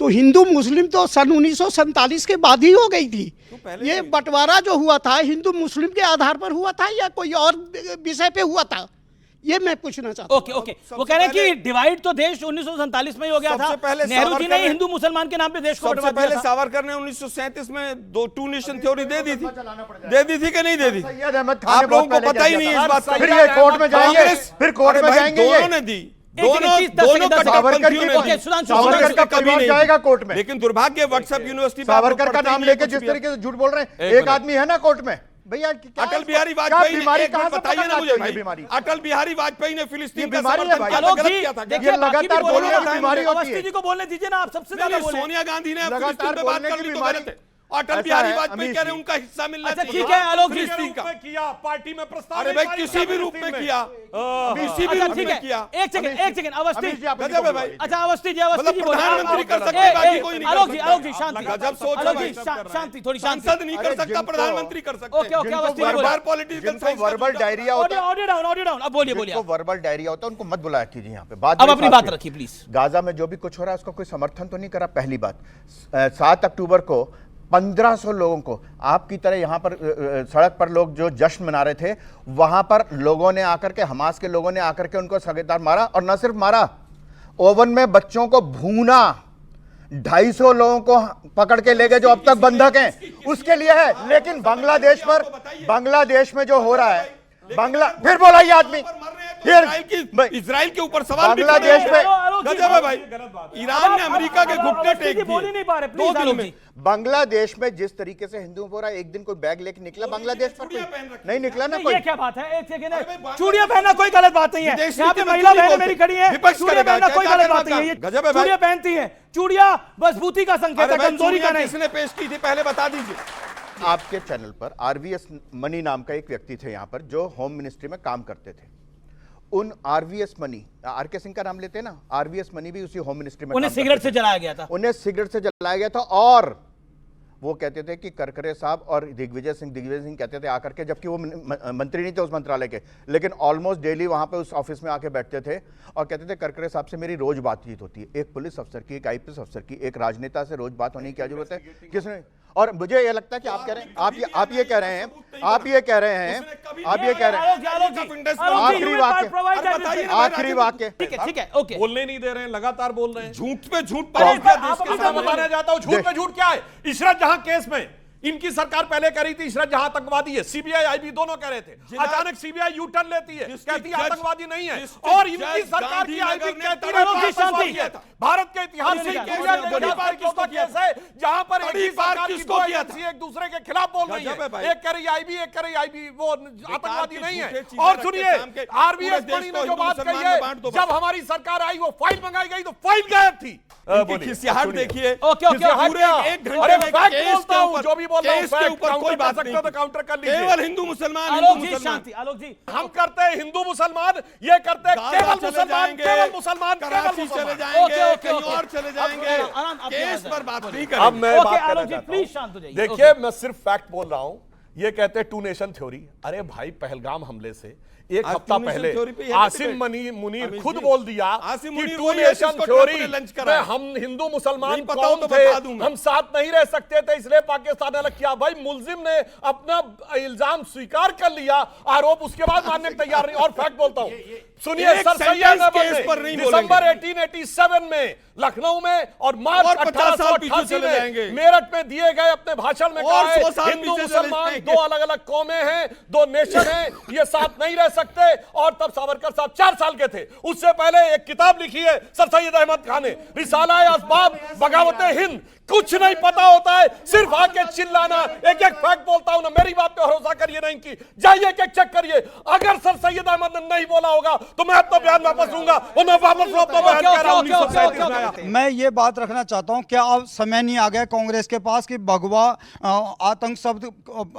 Speaker 7: तो हिंदू मुस्लिम तो सन 1947 के बाद ही हो गई थी।
Speaker 3: पहले
Speaker 7: ये बंटवारा जो हुआ था हिंदू मुस्लिम के आधार पर हुआ था या कोई और विषय पे हुआ था, ये मैं पूछना चाहता हूँ।
Speaker 1: ओके ओके, वो कह रहे हैं कि डिवाइड तो देश 1947 में ही हो गया था।
Speaker 3: सबसे पहले
Speaker 1: नेहरू जी
Speaker 3: सावरकर
Speaker 1: ने
Speaker 3: ने-
Speaker 1: हिंदू मुसलमान के नाम पे देश को
Speaker 3: सबसे
Speaker 1: बंटवा
Speaker 3: पहले
Speaker 1: दिया था।
Speaker 3: सावरकर ने 1937 में 2 नेशन थ्योरी दे दी थी कि नहीं दे दी?
Speaker 5: सैयद अहमद खान ने
Speaker 3: आप लोगों
Speaker 5: बहुत
Speaker 3: को
Speaker 5: पहले
Speaker 3: पता ही
Speaker 5: किया
Speaker 3: नहीं है
Speaker 5: था।
Speaker 3: इस बात का।
Speaker 5: फिर ये कोर्ट में जाएंगे,
Speaker 3: कांग्रेस-
Speaker 5: फिर कोर्ट
Speaker 3: अरे
Speaker 5: में
Speaker 3: भाई,
Speaker 5: जाएंगे
Speaker 3: दोनों
Speaker 5: ये।
Speaker 3: ने दी,
Speaker 1: एक सेकंड,
Speaker 3: दोनों
Speaker 1: 10
Speaker 3: दोनों
Speaker 1: सेकंड,
Speaker 5: सावरकर की
Speaker 3: कट्टरपंथियों ने दी।
Speaker 1: सुधांशु,
Speaker 5: सावरकर
Speaker 1: सुधांशु
Speaker 5: का
Speaker 3: कभी
Speaker 5: परिवार
Speaker 3: नहीं
Speaker 5: जाएगा
Speaker 3: दी।
Speaker 5: कोर्ट में।
Speaker 3: लेकिन दुर्भाग्य व्हाट्सएप यूनिवर्सिटी पे आप लोग
Speaker 5: सावरकर का
Speaker 3: पढ़ते
Speaker 5: नाम
Speaker 3: ही नहीं
Speaker 5: लेके
Speaker 3: कुछ
Speaker 5: जिस
Speaker 3: भी।
Speaker 5: तरीके से झूठ बोल रहे हैं,
Speaker 3: एक
Speaker 5: एक
Speaker 3: मिनट।
Speaker 5: आदमी है ना कोर्ट में भैया, क्या
Speaker 3: अटल
Speaker 5: इसको-
Speaker 3: बिहारी
Speaker 5: क्या
Speaker 3: वाजपेयी ने
Speaker 5: बीमारी
Speaker 3: एक मिनट
Speaker 5: कहाँ से
Speaker 3: बताइए ना
Speaker 5: पकड़
Speaker 3: मुझे
Speaker 5: लाते हो
Speaker 3: भाई,
Speaker 5: ये बीमारी?
Speaker 3: अटल बिहारी वाजपेयी ने
Speaker 5: ये
Speaker 3: फिलिस्तीन का
Speaker 5: बीमारी है
Speaker 3: समर्थन
Speaker 5: भाई।
Speaker 3: किया था,
Speaker 1: आलोक
Speaker 3: गलत
Speaker 1: जी,
Speaker 3: किया था क्या?
Speaker 1: देखिए,
Speaker 5: ये
Speaker 1: बाकी भी
Speaker 5: लगातार
Speaker 1: बोलने
Speaker 5: बोलने
Speaker 1: का
Speaker 5: की
Speaker 1: time
Speaker 5: बीमारी
Speaker 1: है।
Speaker 5: होती
Speaker 1: अवस्थी
Speaker 5: है।
Speaker 1: जी को बोलने दीजिए ना, आप सबसे
Speaker 3: नहीं,
Speaker 1: ज्यादा
Speaker 3: नहीं,
Speaker 1: बोले।
Speaker 3: सोनिया गांधी ने
Speaker 5: लगातार
Speaker 3: फिलिस्तीन पे बात
Speaker 5: बोलने
Speaker 3: कर
Speaker 5: की
Speaker 3: ली तो
Speaker 5: बीमारी-
Speaker 3: गलत है। अटल
Speaker 5: ऐसा
Speaker 3: बिहारी
Speaker 5: है,
Speaker 3: वाजपेयी
Speaker 5: अमीश
Speaker 3: कह रहे
Speaker 5: जी।
Speaker 3: उनका हिस्सा मिलना
Speaker 1: अच्छा,
Speaker 3: चाहिए
Speaker 1: ठीक है, आलोक जी।
Speaker 3: फिलिस्तीन का।
Speaker 2: किया पार्टी में प्रस्ताव
Speaker 3: अरे भाई किसी भी रूप में किया, किसी भी
Speaker 1: अच्छा
Speaker 3: रूप
Speaker 1: ठीक
Speaker 3: में
Speaker 1: है,
Speaker 3: किया।
Speaker 1: एक सेकंड अवस्थी
Speaker 5: अमीश जी, आप
Speaker 3: गजब है भाई।
Speaker 1: अच्छा अवस्थी जी, अवस्थी
Speaker 3: मतलब
Speaker 1: जी बोलिए।
Speaker 3: प्रधानमंत्री कर सकते
Speaker 1: ए,
Speaker 3: हैं, बाकी
Speaker 1: ए,
Speaker 3: कोई नहीं कर
Speaker 1: आलोक जी,
Speaker 3: सकता।
Speaker 1: आलोक जी शांति,
Speaker 3: गजब सोच है
Speaker 1: आलोक
Speaker 3: भाई।
Speaker 1: जी शांति, थोड़ी शांति।
Speaker 3: सांसद नहीं कर
Speaker 5: अरे
Speaker 3: सकता,
Speaker 5: जिनको-
Speaker 3: प्रधानमंत्री कर सकते
Speaker 1: ओके,
Speaker 3: हैं।
Speaker 1: ओके,
Speaker 5: जिनको
Speaker 1: अवस्थी जी
Speaker 5: वर्बल-
Speaker 1: बोलिए।
Speaker 3: बार पॉलिटिकल
Speaker 5: जिनको
Speaker 3: साइंस का
Speaker 5: वर्बल
Speaker 3: दूसरा-
Speaker 5: डायरिया होता है,
Speaker 1: ऑडियो डाउन, अब बोलिए
Speaker 5: जिनको
Speaker 1: बोलिए।
Speaker 5: वर्बल डायरिया होता है उनको मत बुलाया कीजिए यहाँ पे। बात
Speaker 1: अब
Speaker 5: बड़ी
Speaker 1: अपनी
Speaker 5: साफ
Speaker 1: बात
Speaker 5: है।
Speaker 1: रखिए प्लीज।
Speaker 5: गाजा में जो भी कुछ हो रहा है उसका कोई समर्थन तो नहीं करा, पहली बात। 7 अक्टूबर को 1500 लोगों को आपकी तरह यहां पर सड़क पर लोग जो जश्न मना रहे थे, वहां पर लोगों ने आकर के, हमास के लोगों ने आकर के उनको सगेदार मारा, और न सिर्फ मारा, ओवन में बच्चों को भूना, 250 लोगों को पकड़ के ले गए जो अब तक बंधक हैं, उसके लिए है। लेकिन बांग्लादेश में जो हो रहा है, फिर बोला ये आदमी,
Speaker 3: इजराइल के ऊपर सवाल भी
Speaker 5: बांग्लादेश
Speaker 3: खड़े हैं।
Speaker 5: में-
Speaker 3: गजब है भाई, ईरान ने अमेरिका के घुटने टेक
Speaker 1: बोल ही नहीं पा रहे,
Speaker 3: दिए
Speaker 1: प्लीज
Speaker 3: 2 दिन
Speaker 1: आलोक
Speaker 3: में।
Speaker 1: जी।
Speaker 5: बांग्लादेश में जिस तरीके से हिंदुओं पर एक दिन कोई बैग लेके निकला बांग्लादेश पर,
Speaker 3: चूड़ियां पहन रखी।
Speaker 5: नहीं निकला ना
Speaker 1: नहीं,
Speaker 5: कोई।
Speaker 1: ये क्या बात है? एक सेकंड,
Speaker 3: बांग्लादेश-
Speaker 1: चूड़ियां पहनना कोई गलत बात नहीं है।
Speaker 3: विदेश
Speaker 1: यहाँ पे
Speaker 3: नीति
Speaker 1: महिला
Speaker 3: मंत्री
Speaker 1: बहनें
Speaker 3: बोलते
Speaker 1: मेरी खड़ी हैं,
Speaker 3: विपक्ष
Speaker 1: चूड़ियां
Speaker 3: करेगा,
Speaker 1: पहनना
Speaker 3: क्या
Speaker 1: कोई गलत
Speaker 3: करेगा
Speaker 1: बात नहीं है। ये
Speaker 3: गजब है भाई।
Speaker 1: चूड़ियां पहनती हैं, चूड़ियां मजबूती का संकेत
Speaker 3: अरे
Speaker 1: है,
Speaker 3: भाई,
Speaker 1: कमजोरी का
Speaker 3: चूड़ियां
Speaker 1: नहीं।
Speaker 3: किसने पेश की थी पहले बता दीजिए।
Speaker 5: आपके चैनल पर आरवीएस मनी नाम का एक व्यक्ति थे यहाँ पर जो होम मिनिस्ट्री में काम करते थे। उन आरवीएस मनी, आरके सिंह का नाम लेते हैं ना, आरवीएस मनी भी उसी होम मिनिस्ट्री में
Speaker 1: उन्हें
Speaker 5: काम
Speaker 1: सिगरेट
Speaker 5: करते
Speaker 1: से जलाया गया था।
Speaker 5: थे। उन्हें सिगरेट से जलाया गया था, और वो कहते थे कि करकरे साहब और दिग्विजय सिंह कहते थे आकर के, जबकि वो मंत्री नहीं थे उस मंत्रालय के, लेकिन ऑलमोस्ट डेली वहां पे उस ऑफिस में आके बैठते थे और कहते थे करकरे साहब से मेरी रोज बातचीत होती है। एक पुलिस अफसर की, एक आईपीएस अफसर की, एक राजनेता से रोज बात होने की क्या जरूरत है? किसने? और मुझे ये लगता है कि आप कह रहे हैं, आप ये कह रहे हैं, आप ये कह रहे हैं, आखिरी वाक्य।
Speaker 1: ठीक है, ओके।
Speaker 2: बोलने नहीं दे रहे हैं, लगातार बोल रहे हैं।
Speaker 3: झूठ पे झूठ
Speaker 1: अरे,
Speaker 3: पर
Speaker 1: आप
Speaker 2: मैं बताना चाहता हूं, झूठ पे झूठ क्या है? इशरत जहां केस में इनकी सरकार पहले कह रही थी इशरत जहां आतंकवादी है, सीबीआई आईबी दोनों कह रहे थे, अचानक सीबीआई यू टर्न लेती है, कहती है आतंकवादी नहीं है, और इनकी सरकार की आईबी कहती है भारत के इतिहास में केस है जहां पर एक दूसरे के खिलाफ बोल रही है, एक कह रही आईबी, एक कह रही आईबी वो आतंकवादी नहीं है। और सुनिए आरबीएस मणि ने जो बात कही है, जब हमारी सरकार आई वो फाइल मंगाई गई तो फाइल गायब थी।
Speaker 8: खिसियाहट देखिए,
Speaker 2: जो भी बोल रहा हूं
Speaker 8: इसके ऊपर कोई बात नहीं,
Speaker 2: तो काउंटर कर लीजिए।
Speaker 8: केवल हिंदू मुसलमान,
Speaker 1: आलोक जी शांति, आलोक जी
Speaker 2: हम करते हैं हिंदू मुसलमान, ये करते हैं केवल मुसलमान, केवल मुसलमान,
Speaker 8: कराची चले जाएंगे, कहीं और चले जाएंगे, केस पर बात नहीं करेंगे।
Speaker 2: अब मैं बात करना
Speaker 1: आलोक जी
Speaker 2: चाहता
Speaker 1: प्लीज शांत हो जाइए।
Speaker 2: देखिए मैं सिर्फ फैक्ट बोल रहा हूं, ये कहते हैं टू नेशन थ्योरी। अरे भाई पहलगाम हमले से एक हफ्ता पहले आसिम मुनीर खुद बोल दिया कि टू नेशन थ्योरी में हम हिंदू मुसलमान कौन थे, हम साथ नहीं रह सकते थे, इसलिए पाकिस्तान ने अलग किया। भाई मुलजिम ने अपना इल्जाम स्वीकार कर लिया, आरोप उसके बाद मानने को तैयार नहीं। और फैक्ट बोलता हूं, सुनिए सर सैयद अहमद ने दिसंबर 1887 में लखनऊ में और मार्च 1888 में मेरठ में दिए गए अपने भाषण में कहा है हिंदू मुसलमान दो अलग अलग कौमें हैं, दो नेशन हैं, ये साथ नहीं रह सकते। और तब सावरकर साहब 4 साल के थे। उससे पहले एक किताब लिखी है सर सैयद अहमद खान ने, रिसाला असबाब बगावत हिंद। कुछ नहीं पता होता है, सिर्फ आके चिल्लाना। एक एक फैक्ट बोलता हूं ना, मेरी बात पे भरोसा करिए नहीं की, जाइए एक चेक करिए। अगर सर सैयद अहमद ने नहीं बोला होगा तो मैं अपना बयान वापस लूंगा, और मैं वापस अपना बयान कह रहा हूं 1937 में।
Speaker 9: मैं ये बात रखना चाहता हूं, क्या अब समय नहीं आ गया कांग्रेस के पास कि भगवा आतंक शब्द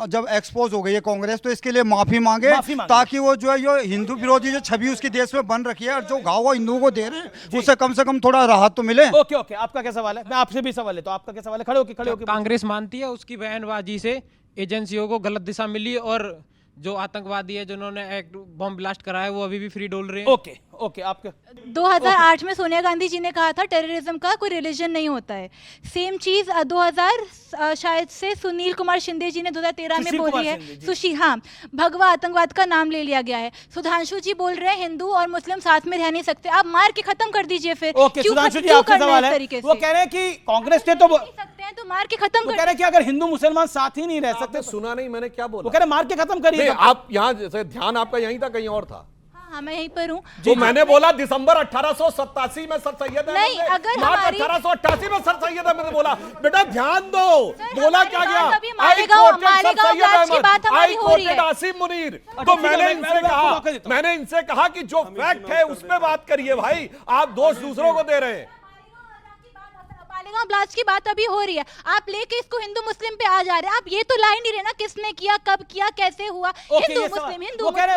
Speaker 9: जब एक्सपोज हो गई है कांग्रेस, तो इसके लिए माफी मांगे, ताकि वो जो है ये हिंदू विरोधी जो छवि उसकी देश में बन रखी है और जो घाव वो हिंदुओं को दे रहे हैं उससे कम से कम थोड़ा राहत तो मिले।
Speaker 1: ओके ओके, आपका क्या सवाल है? मैं आपसे भी सवाल है, तो आपका क्या सवाल है? खड़े होके
Speaker 10: कांग्रेस मानती है उसकी बयानबाजी से एजेंसियों को गलत दिशा मिली, और जो आतंकवादी है जिन्होंने एक बम ब्लास्ट कराया वो अभी भी फ्री डोल रहे हैं?
Speaker 1: ओके ओके, आपका
Speaker 11: 2008 में सोनिया गांधी जी ने कहा था टेररिज्म का कोई रिलीजन नहीं होता है। सेम चीज 2000 शायद से सुनील कुमार शिंदे जी ने 2013 में बोली है। हाँ, भगवा आतंकवाद का नाम ले लिया गया है। सुधांशु जी बोल रहे हैं हिंदू और मुस्लिम साथ में रह नहीं सकते, आप मार के खत्म कर दीजिए फिर।
Speaker 1: सुधांशु जी आपका सवाल है, वो कह रहे हैं कि कांग्रेस ने तो
Speaker 11: सकते हैं तो मार के खत्म कर,
Speaker 1: कह रहे हैं कि अगर हिंदू मुसलमान साथ ही नहीं रह सकते।
Speaker 2: सुना नहीं मैंने क्या बोला?
Speaker 1: वो कह रहे मार के खत्म करिए।
Speaker 2: आप यहाँ जैसे ध्यान आपका यहीं था, कहीं और था?
Speaker 11: हाँ, मैं यहीं पर हूँ।
Speaker 2: तो मैंने बोला दिसंबर 1887 में सर सैयद
Speaker 11: नहीं, अगर
Speaker 2: मार्च 1888 में सर सैयद अहमद ने बोला। बेटा ध्यान दो, बोला क्या गया? आसिम मुनीर। तो मैंने इनसे कहा कि जो फैक्ट है उस पे बात करिए भाई, आप दोष दूसरों को दे रहे हैं।
Speaker 11: मालेगांव ब्लास्ट की बात अभी हो रही है, आप लेके इसको हिंदू मुस्लिम पे आ जा रहे हैं। आप ये तो लाइन नहीं रहे ना, किसने किया, कब किया, कैसे हुआ। हिंदू मुस्लिम, हिंदू
Speaker 1: वो कह रहे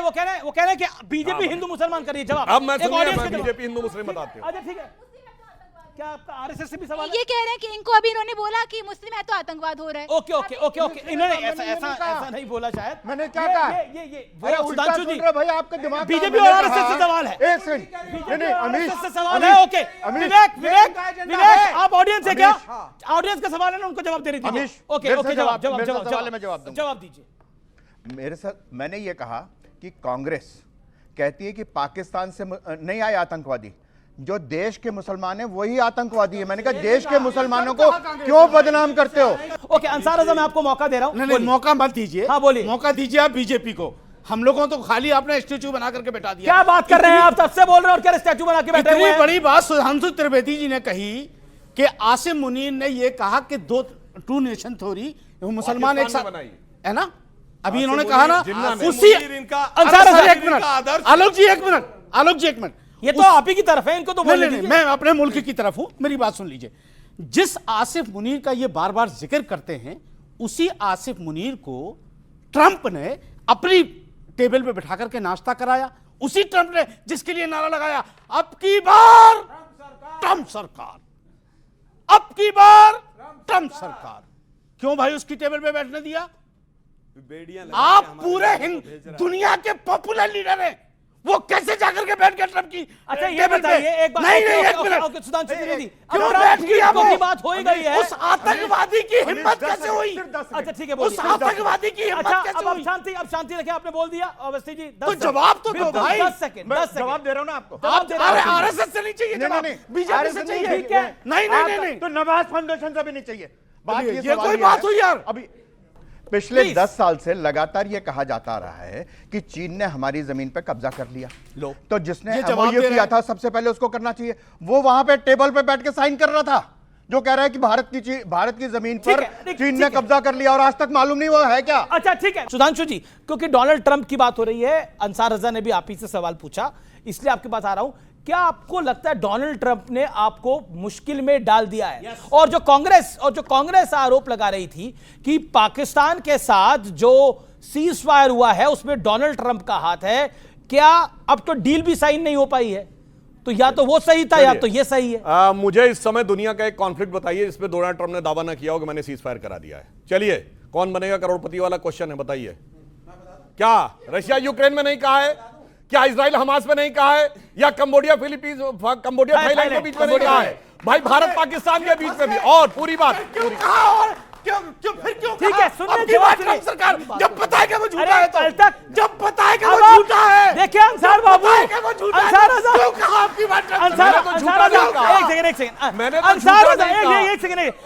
Speaker 1: हैं कि बीजेपी हिंदू मुसलमान करिए। जवाब
Speaker 2: अब मैं बीजेपी हिंदू मुस्लिम बताते हैं।
Speaker 1: अच्छा ठीक है, क्या आपका आरएसएस से भी सवाल है?
Speaker 11: ये कह रहे हैं कि इनको अभी इन्होंने बोला कि मुस्लिम है तो आतंकवाद हो रहा है।
Speaker 1: ओके ओके ओके ओके, इन्होंने ऐसा नहीं बोला शायद।
Speaker 5: मैंने क्या कहा?
Speaker 1: ये सुधांशु जी
Speaker 5: भाई आपका दिमाग
Speaker 1: बीजेपी और आरएसएस से सवाल है।
Speaker 5: एक सेकंड, नहीं अमीश
Speaker 1: से सवाल है। ओके विवेक आप ऑडियंस है क्या? ऑडियंस का सवाल है ना, उनको जवाब दे रही थी। ओके ओके, जवाब दीजिए।
Speaker 5: मेरे साथ मैंने ये कहा कि कांग्रेस कहती है कि पाकिस्तान से नहीं आए आतंकवादी, जो देश के मुसलमान है वही आतंकवादी है। मैंने कहा देश के मुसलमानों को क्यों बदनाम करते हो?
Speaker 1: ओके अंसार आज़म, मैं आपको मौका दे रहा हूं।
Speaker 6: नहीं, मौका मत दीजिए।
Speaker 1: हाँ बोलिए।
Speaker 6: मौका दीजिए आप बीजेपी को। हम लोगों तो खाली आपने स्टैचू बना करके बैठा दिया।
Speaker 1: क्या बात कर रहे हैं आप? तब से बोल रहे हैं और क्या स्टैचू बना के बैठे हुए हैं?
Speaker 6: इतनी बड़ी बात सुधांशु त्रिवेदी जी ने कही कि आसिम मुनीर ने ये कहा कि टू नेशन थ्योरी, मुसलमान एक साथ है ना। अभी इन्होंने कहा ना उसी आलोक जी एक मिनट,
Speaker 1: ये तो आप ही की तरफ है, इनको तो बोलने दीजिए।
Speaker 6: मैं अपने मुल्क की तरफ हूं, मेरी बात सुन लीजिए। जिस आसिफ मुनीर का ये बार बार जिक्र करते हैं, उसी आसिफ मुनीर को ट्रंप ने अपनी टेबल पे बिठा करके नाश्ता कराया। उसी ट्रंप ने जिसके लिए नारा लगाया अब की बार ट्रंप सरकार, अब की बार ट्रंप सरकार। क्यों भाई उसकी टेबल पे बैठने दिया? आप पूरे दुनिया के पॉपुलर लीडर हैं, वो कैसे जाकर के बैठ गया ट्रंप की?
Speaker 1: अच्छा ये बताइए एक बात।
Speaker 6: नहीं एक मिनट,
Speaker 1: सुधांशु त्रिवेदी,
Speaker 6: क्यों बैठ गया वो?
Speaker 1: की बात हो ही गई है।
Speaker 6: उस आतंकवादी की हिम्मत कैसे हुई?
Speaker 1: अच्छा ठीक है,
Speaker 6: उस आतंकवादी की हिम्मत कैसे हुई?
Speaker 1: अब शांति रखिए, आपने बोल दिया अवस्थी जी।
Speaker 6: तो जवाब तो दो भाई।
Speaker 1: 10 सेकंड
Speaker 5: जवाब दे रहा हूं ना आपको।
Speaker 6: अरे आरएसएस से नहीं चाहिए जवाब, बीजेपी से चाहिए।
Speaker 1: ठीक है,
Speaker 6: नहीं
Speaker 5: तो नवाज फाउंडेशन से भी नहीं चाहिए।
Speaker 6: ये कोई बात हुई यार?
Speaker 5: अभी पिछले
Speaker 1: Please.
Speaker 5: 10 साल से लगातार ये कहा जाता रहा है कि चीन ने हमारी जमीन पर कब्जा कर लिया।
Speaker 8: लो,
Speaker 5: तो जिसने
Speaker 8: ये जवाब
Speaker 5: MOU
Speaker 8: दे रहे
Speaker 5: किया
Speaker 8: हैं।
Speaker 5: था सबसे पहले उसको करना चाहिए। वो वहां पे टेबल पे बैठ के साइन कर रहा था, जो कह रहा है कि भारत की जमीन पर चीन ने कब्जा कर लिया और आज तक मालूम नहीं वो है क्या।
Speaker 1: अच्छा ठीक है सुधांशु जी, क्योंकि डोनाल्ड ट्रंप की बात हो रही है, अंसार रजा ने भी आप ही से सवाल पूछा, इसलिए आपके पास आ रहा हूं। क्या आपको लगता है डोनाल्ड ट्रंप ने आपको मुश्किल में डाल दिया है? और जो कांग्रेस आरोप लगा रही थी कि पाकिस्तान के साथ जो सीज फायर हुआ है उसमें डोनाल्ड ट्रंप का हाथ है, क्या अब तो डील भी साइन नहीं हो पाई है? तो या तो वो सही था या तो ये सही है।
Speaker 2: मुझे इस समय दुनिया का एक कॉन्फ्लिक्ट बताइए जिसमें डोनाल्ड ट्रंप ने दावा ना किया हो कि मैंने सीज फायर करा दिया है। चलिए, कौन बनेगा करोड़पति वाला क्वेश्चन है, बताइए। क्या रशिया यूक्रेन में नहीं कहा है? क्या इजराइल हमास में नहीं कहा है? या कंबोडिया थाईलैंड के बीच में नहीं कहा है? भाई भारत पाकिस्तान के बीच में भी। और पूरी बात
Speaker 1: ठीक है, सुनिए
Speaker 8: ट्रंप सरकार जब पता है कि वो झूठा है,
Speaker 1: कल तक
Speaker 8: जब पता है कि वो झूठा है,
Speaker 1: देखिए अंसार बाबू, अंसार रजा,
Speaker 8: क्यों कहा आपकी बात?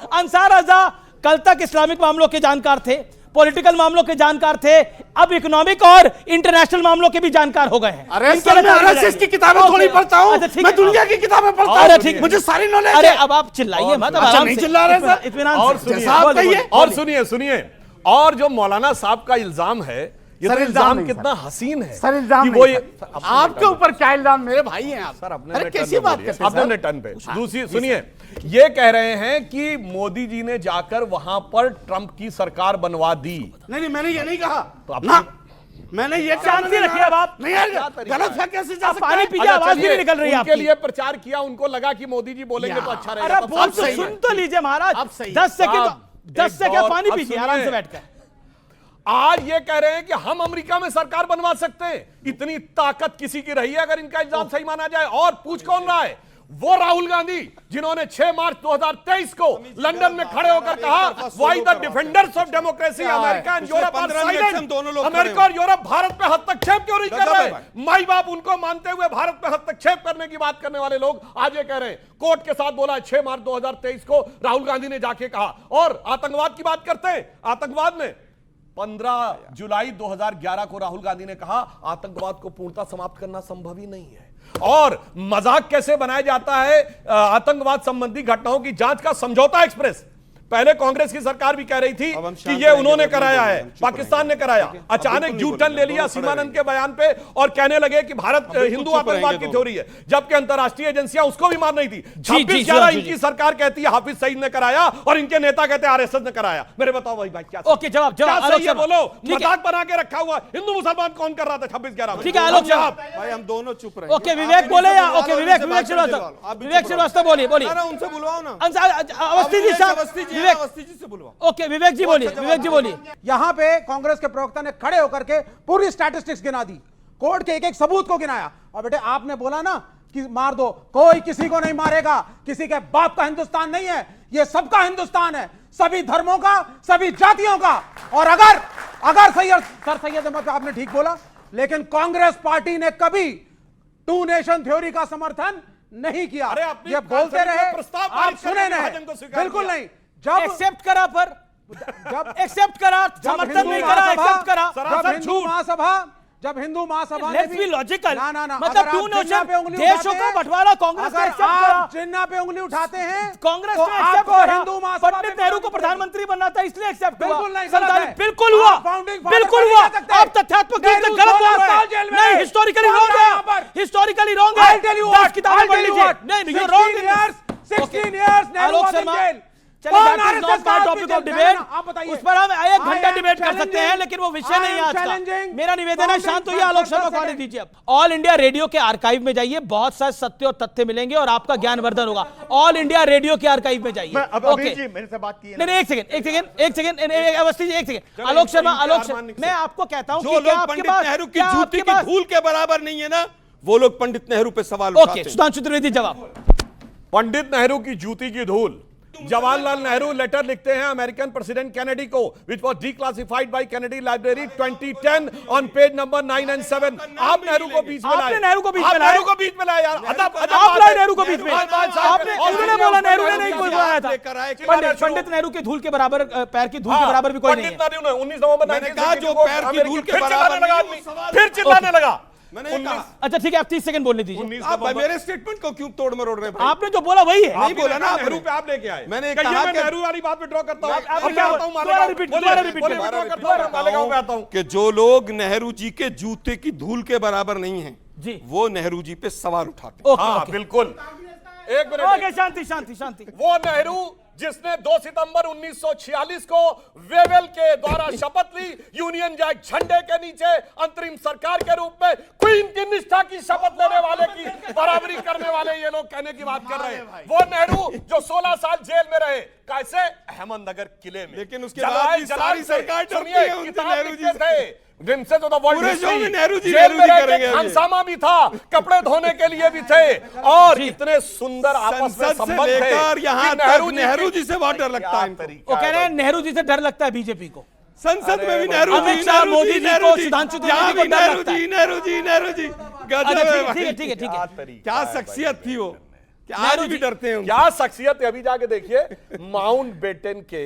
Speaker 1: अंसार रजा कल तक इस्लामिक मामलों के जानकार थे, पॉलिटिकल मामलों के जानकार थे, अब इकोनॉमिक और इंटरनेशनल मामलों के भी जानकार हो गए हैं।
Speaker 8: अरे सर, मैं आरएसएस की किताबें थोड़ी पढ़ता हूं, मैं दुनिया की किताबें पढ़ता हूं, मुझे सारी नॉलेज है।
Speaker 1: अरे अब आप चिल्लाइए मत, अब आराम
Speaker 8: नहीं
Speaker 1: से,
Speaker 8: चिल्ला रहे सर।
Speaker 1: इत्मीनान
Speaker 2: और
Speaker 1: से।
Speaker 2: सुनिए, और सुनिए, और जो मौलाना साहब का इल्जाम है, ये
Speaker 8: सर,
Speaker 2: तो
Speaker 8: इल्जाम
Speaker 2: इल्जाम
Speaker 8: नहीं,
Speaker 2: कितना हसीन है
Speaker 8: सर, इल्जाम
Speaker 2: कि वो
Speaker 8: नहीं, आपके ऊपर क्या इल्जाम? मेरे भाई हैं आप
Speaker 2: सर, अपने
Speaker 8: अरे
Speaker 2: ने
Speaker 8: कैसी
Speaker 2: टर्न
Speaker 8: बात
Speaker 2: पे
Speaker 8: करते हैं
Speaker 2: अपने टर्न पे। दूसरी सुनिए, ये कह रहे हैं कि मोदी जी ने जाकर वहां पर ट्रंप की सरकार बनवा दी।
Speaker 8: नहीं, मैंने ये नहीं कहा।
Speaker 2: तो
Speaker 8: ना, मैंने ये
Speaker 1: शांति रखिए अब आप।
Speaker 8: नहीं यार, गलत है कैसे जा सकता
Speaker 1: पानी
Speaker 8: है?
Speaker 1: पीजिए, आवाज भी नहीं निकल रही है
Speaker 2: उनके लिए प्रचार किया, उनको लगा कि मोदी जी बोलेंगे तो अच्छा रहेगा।
Speaker 1: अरे बोल तो सुन तो लीजिए महाराज, 10 सेकंड पानी पीजिए आराम से बैठकर।
Speaker 2: आज ये कह रहे हैं कि हम अमेरिका में सरकार बनवा सकते हैं। इतनी ताकत किसी की रही है अगर इनका इल्जाम सही माना जाए? और पूछ कौन रहा है? वो राहुल गांधी जिन्होंने 6 मार्च 2023 को लंदन में खड़े होकर कहा, why the defenders of democracy America and Europe are silent. America और यूरोप भारत पे हस्तक्षेप क्यों नहीं कर रहे? माई बाप उनको मानते हुए भारत पे हस्तक्षेप करने की बात करने वाले लोग आज ये कह रहे हैं। कोर्ट के साथ बोला 6 मार्च 2023 को राहुल गांधी ने जाके कहा। और आतंकवाद की बात करते हैं, आतंकवाद में 15 जुलाई 2011 को राहुल गांधी ने कहा आतंकवाद को पूर्णतः समाप्त करना संभव ही नहीं है। और मजाक कैसे बनाया जाता है आतंकवाद संबंधी घटनाओं की जांच का समझौता एक्सप्रेस। पहले कांग्रेस की सरकार भी कह रही थी कि ये उन्होंने कराया है, पाकिस्तान ने कराया। अचानक यू टर्न ले लिया सीमानंद के बयान पे और कहने लगे कि भारत हिंदू आतंकवाद की थ्योरी है, जबकि अंतरराष्ट्रीय एजेंसियां उसको भी मान रही थी। 26/11 इनकी सरकार कहती है हाफिज सईद ने कराया और इनके नेता कहते हैं आरएसएस ने कराया। मेरे बताओ भाई क्या?
Speaker 1: ओके, जवाब
Speaker 2: सही है बोलो। मजाक बना के रखा हुआ हिंदू मुसलमान कौन कर रहा था 26/11?
Speaker 1: ठीक है आलोक साहब,
Speaker 3: भाई हम दोनों चुप रहे।
Speaker 1: ओके विवेक बोले या ओके विवेक श्रीवास्तव बोलिए
Speaker 3: उनसे बुलवाओ ना।
Speaker 1: अवस्थी जी साहब, ओके विवेक जी बोलिए।
Speaker 4: यहां पे कांग्रेस के प्रवक्ता ने खड़े होकर के पूरी स्टैटिस्टिक्स गिना दी, कोर्ट के एक एक सबूत को गिनाया। और बेटे आपने बोला ना कि मार दो, कोई किसी को नहीं मारेगा, किसी के बाप का हिंदुस्तान नहीं है, ये सबका हिंदुस्तान है, सभी धर्मों का, सभी जातियों का। और अगर सर सैयद अहमद आपने ठीक बोला, लेकिन कांग्रेस पार्टी ने कभी 2 नेशन थ्योरी का समर्थन नहीं किया। ये बोलते रहे, आप सुने नहीं, बिल्कुल नहीं। जब
Speaker 1: एक्सेप्ट करा, पर जब एक्सेप्ट करा, समर्थन नहीं करा, एक्सेप्ट करा।
Speaker 4: जब Hindu Mahasabha
Speaker 1: let's be logical,
Speaker 4: ना,
Speaker 1: मतलब 2 नेशन देशों का बंटवारा कांग्रेस ने एक्सेप्ट करा।
Speaker 4: चिन्ह पे उंगली उठाते हैं
Speaker 1: कांग्रेस
Speaker 4: तो
Speaker 1: ने एक्सेप्ट
Speaker 4: आपको
Speaker 1: करा।
Speaker 4: हिंदू महासभा
Speaker 1: पंडित नेहरू को प्रधानमंत्री बनना था इसलिए एक्सेप्ट हुआ।
Speaker 4: बिल्कुल नहीं, गलत है।
Speaker 1: बिल्कुल हुआ,
Speaker 4: बिल्कुल हुआ।
Speaker 1: आप तथ्यात्मक रूप से गलत बोल रहे हैं। नहीं, हिस्टोरिकली रॉन्ग है, हिस्टोरिकली रॉन्ग है। 10 किताबें पढ़ लीजिए। नहीं, you wrong in this.
Speaker 4: 16 years
Speaker 1: Alok Sharma, चलिए that is not my topic of debate। उस पर हम 1 घंटा डिबेट कर सकते हैं, लेकिन वो विषय नहीं है आज का। मेरा निवेदन है शांत होइए, आलोक शर्मा को आने दीजिए। अब ऑल इंडिया रेडियो के आर्काइव में जाइए, बहुत सारे सत्य और तथ्य मिलेंगे और आपका ज्ञानवर्धन होगा। ऑल इंडिया रेडियो के आर्काइव में जाइए।
Speaker 5: ओके, मेरे से बात की
Speaker 1: नहीं, एक सेकंड अवस्थी जी, एक सेकंड। आलोक शर्मा, मैं आपको कहता हूं
Speaker 3: जो लोग पंडित नेहरू की जूती की धूल के बराबर नहीं है ना, वो लोग पंडित नेहरू पे सवाल उठाते हैं।
Speaker 1: सुधांशु त्रिवेदी जवाब।
Speaker 2: पंडित नेहरू की जूती की धूल जवाहरलाल नेहरू लेटर लिखते हैं अमेरिकन प्रेसिडेंट कैनेडी को, which was declassified by Kennedy Library 2010 on page number 9 and 7. आप नेहरू को बीच में लाए,
Speaker 1: आपने नेहरू को बीच में लाया,
Speaker 2: नेहरू को बीच में लाया यार,
Speaker 1: आप लाए नेहरू को बीच में, आपने उन्होंने बोला नेहरू ने नहीं बुलाया था। पंडित नेहरू के धूल के बराबर, पैर की धूल के बराबर भी कोई नहीं है।
Speaker 2: 19 नवंबर
Speaker 8: मैंने कहा जो पैर की धूल के बराबर,
Speaker 2: फिर चिल्लाने लगा।
Speaker 1: अच्छा ठीक है, आप 30 सेकंड बोलने दीजिए।
Speaker 8: आप मेरे स्टेटमेंट को क्यों तोड़ मरोड़ रहे हैं?
Speaker 1: आपने जो बोला वही है।
Speaker 8: नहीं बोला ना,
Speaker 2: नेहरू पे आप लेके आए।
Speaker 8: मैंने
Speaker 2: कहा कि नेहरू वाली बात विड्रॉ करता हूं,
Speaker 1: अब क्या आता हूं, मालेगांव
Speaker 2: पे आता हूं
Speaker 8: कि जो लोग नेहरू जी के जूते की धूल के बराबर नहीं हैं
Speaker 1: जी,
Speaker 8: वो नेहरू जी पे सवाल उठाते हैं।
Speaker 2: हाँ बिल्कुल। एक मिनट,
Speaker 1: ओके, शांति शांति शांति।
Speaker 2: वो नेहरू जिसने 2 सितंबर 1946 को वेवेल के द्वारा शपथ ली, यूनियन जैक झंडे के नीचे अंतरिम सरकार के रूप में क्वीन की निष्ठा की शपथ लेने वाले की बराबरी करने वाले ये लोग कहने की बात कर रहे हैं। वो नेहरू जो 16 साल जेल में रहे, कैसे? अहमदनगर किले में।
Speaker 8: लेकिन उसके बाद भी सारी सरकार डरती है उनसे, नेहरू जी से।
Speaker 2: जिनसे तो
Speaker 8: पूरे शो में नेहरू जी
Speaker 2: करेंगे। खानसामा भी था, कपड़े धोने के लिए भी थे, और इतने सुंदर आपस में संबंध थे।
Speaker 8: यहाँ तक नेहरू जी से बहुत डर लगता है।
Speaker 1: वो कह रहे हैं नेहरू जी से डर लगता है बीजेपी को।
Speaker 8: संसद में भी नेहरू जी,
Speaker 1: अमित शाह, मोदी जी को, सुधांशु त्रिवेदी को डर लगता है।
Speaker 8: नेहरू जी गजब है।
Speaker 1: ठीक है ठीक है ठीक है।
Speaker 8: क्या शख्सियत थी वो, आज भी डरते हैं।
Speaker 2: क्या शख्सियत है, अभी जाके देखिए। माउंटबेटन के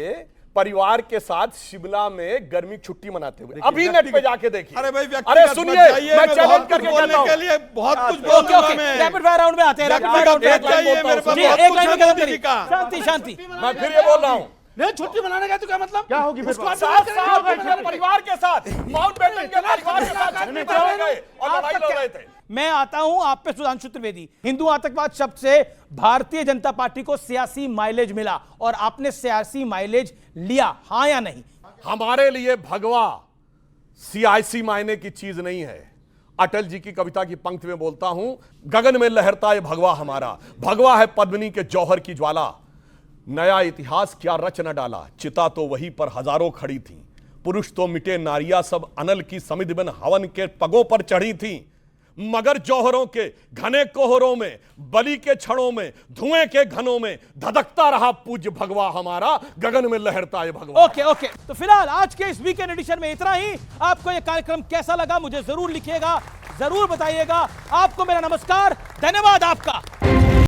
Speaker 2: परिवार के साथ शिमला में गर्मी छुट्टी मनाते हुए, अभी नेट पे जाके देखिए।
Speaker 8: अरे भाई,
Speaker 2: अरे सुनिए, मैं चैलेंज करके कहता हूं
Speaker 8: के लिए बहुत कुछ बोलूंगा मैं।
Speaker 1: रैपिड फायर राउंड में आते हैं। रैपिड फायर राउंड में एक लाइन में कहते हैं, शांति शांति।
Speaker 2: मैं फिर ये बोल रहा हूं,
Speaker 1: नहीं छुट्टी मनाने का तो क्या मतलब?
Speaker 4: क्या होगी फिर?
Speaker 2: 7 साल बैठे परिवार के साथ, माउंटबेटन के परिवार के साथ छुट्टी मनाने गए और लड़ाई लड़ रहे थे।
Speaker 1: मैं आता हूं आप पे सुधांशु त्रिवेदी। हिंदू आतंकवाद शब्द से भारतीय जनता पार्टी को सियासी माइलेज मिला, और आपने सियासी माइलेज लिया, हां या नहीं?
Speaker 2: हमारे लिए भगवा सियासी मायने की चीज नहीं है। अटल जी की कविता की पंक्ति में बोलता हूं, गगन में लहरता है भगवा हमारा, भगवा है पद्मिनी के जौहर की ज्वाला। नया इतिहास क्या रच न डाला, चिता तो वही पर हजारों खड़ी थी, पुरुष तो मिटे, नारियां सब अनल की समिध बन हवन के पगों पर चढ़ी थी, मगर जौहरों के घने कोहरों में, बलि के क्षणों में, धुएं के घनों में धधकता रहा पूज्य भगवा हमारा, गगन में लहरता है भगवा।
Speaker 1: ओके ओके, तो फिलहाल आज के इस वीकेंड एडिशन में इतना ही। आपको यह कार्यक्रम कैसा लगा मुझे जरूर लिखिएगा, जरूर बताइएगा। आपको मेरा नमस्कार, धन्यवाद आपका।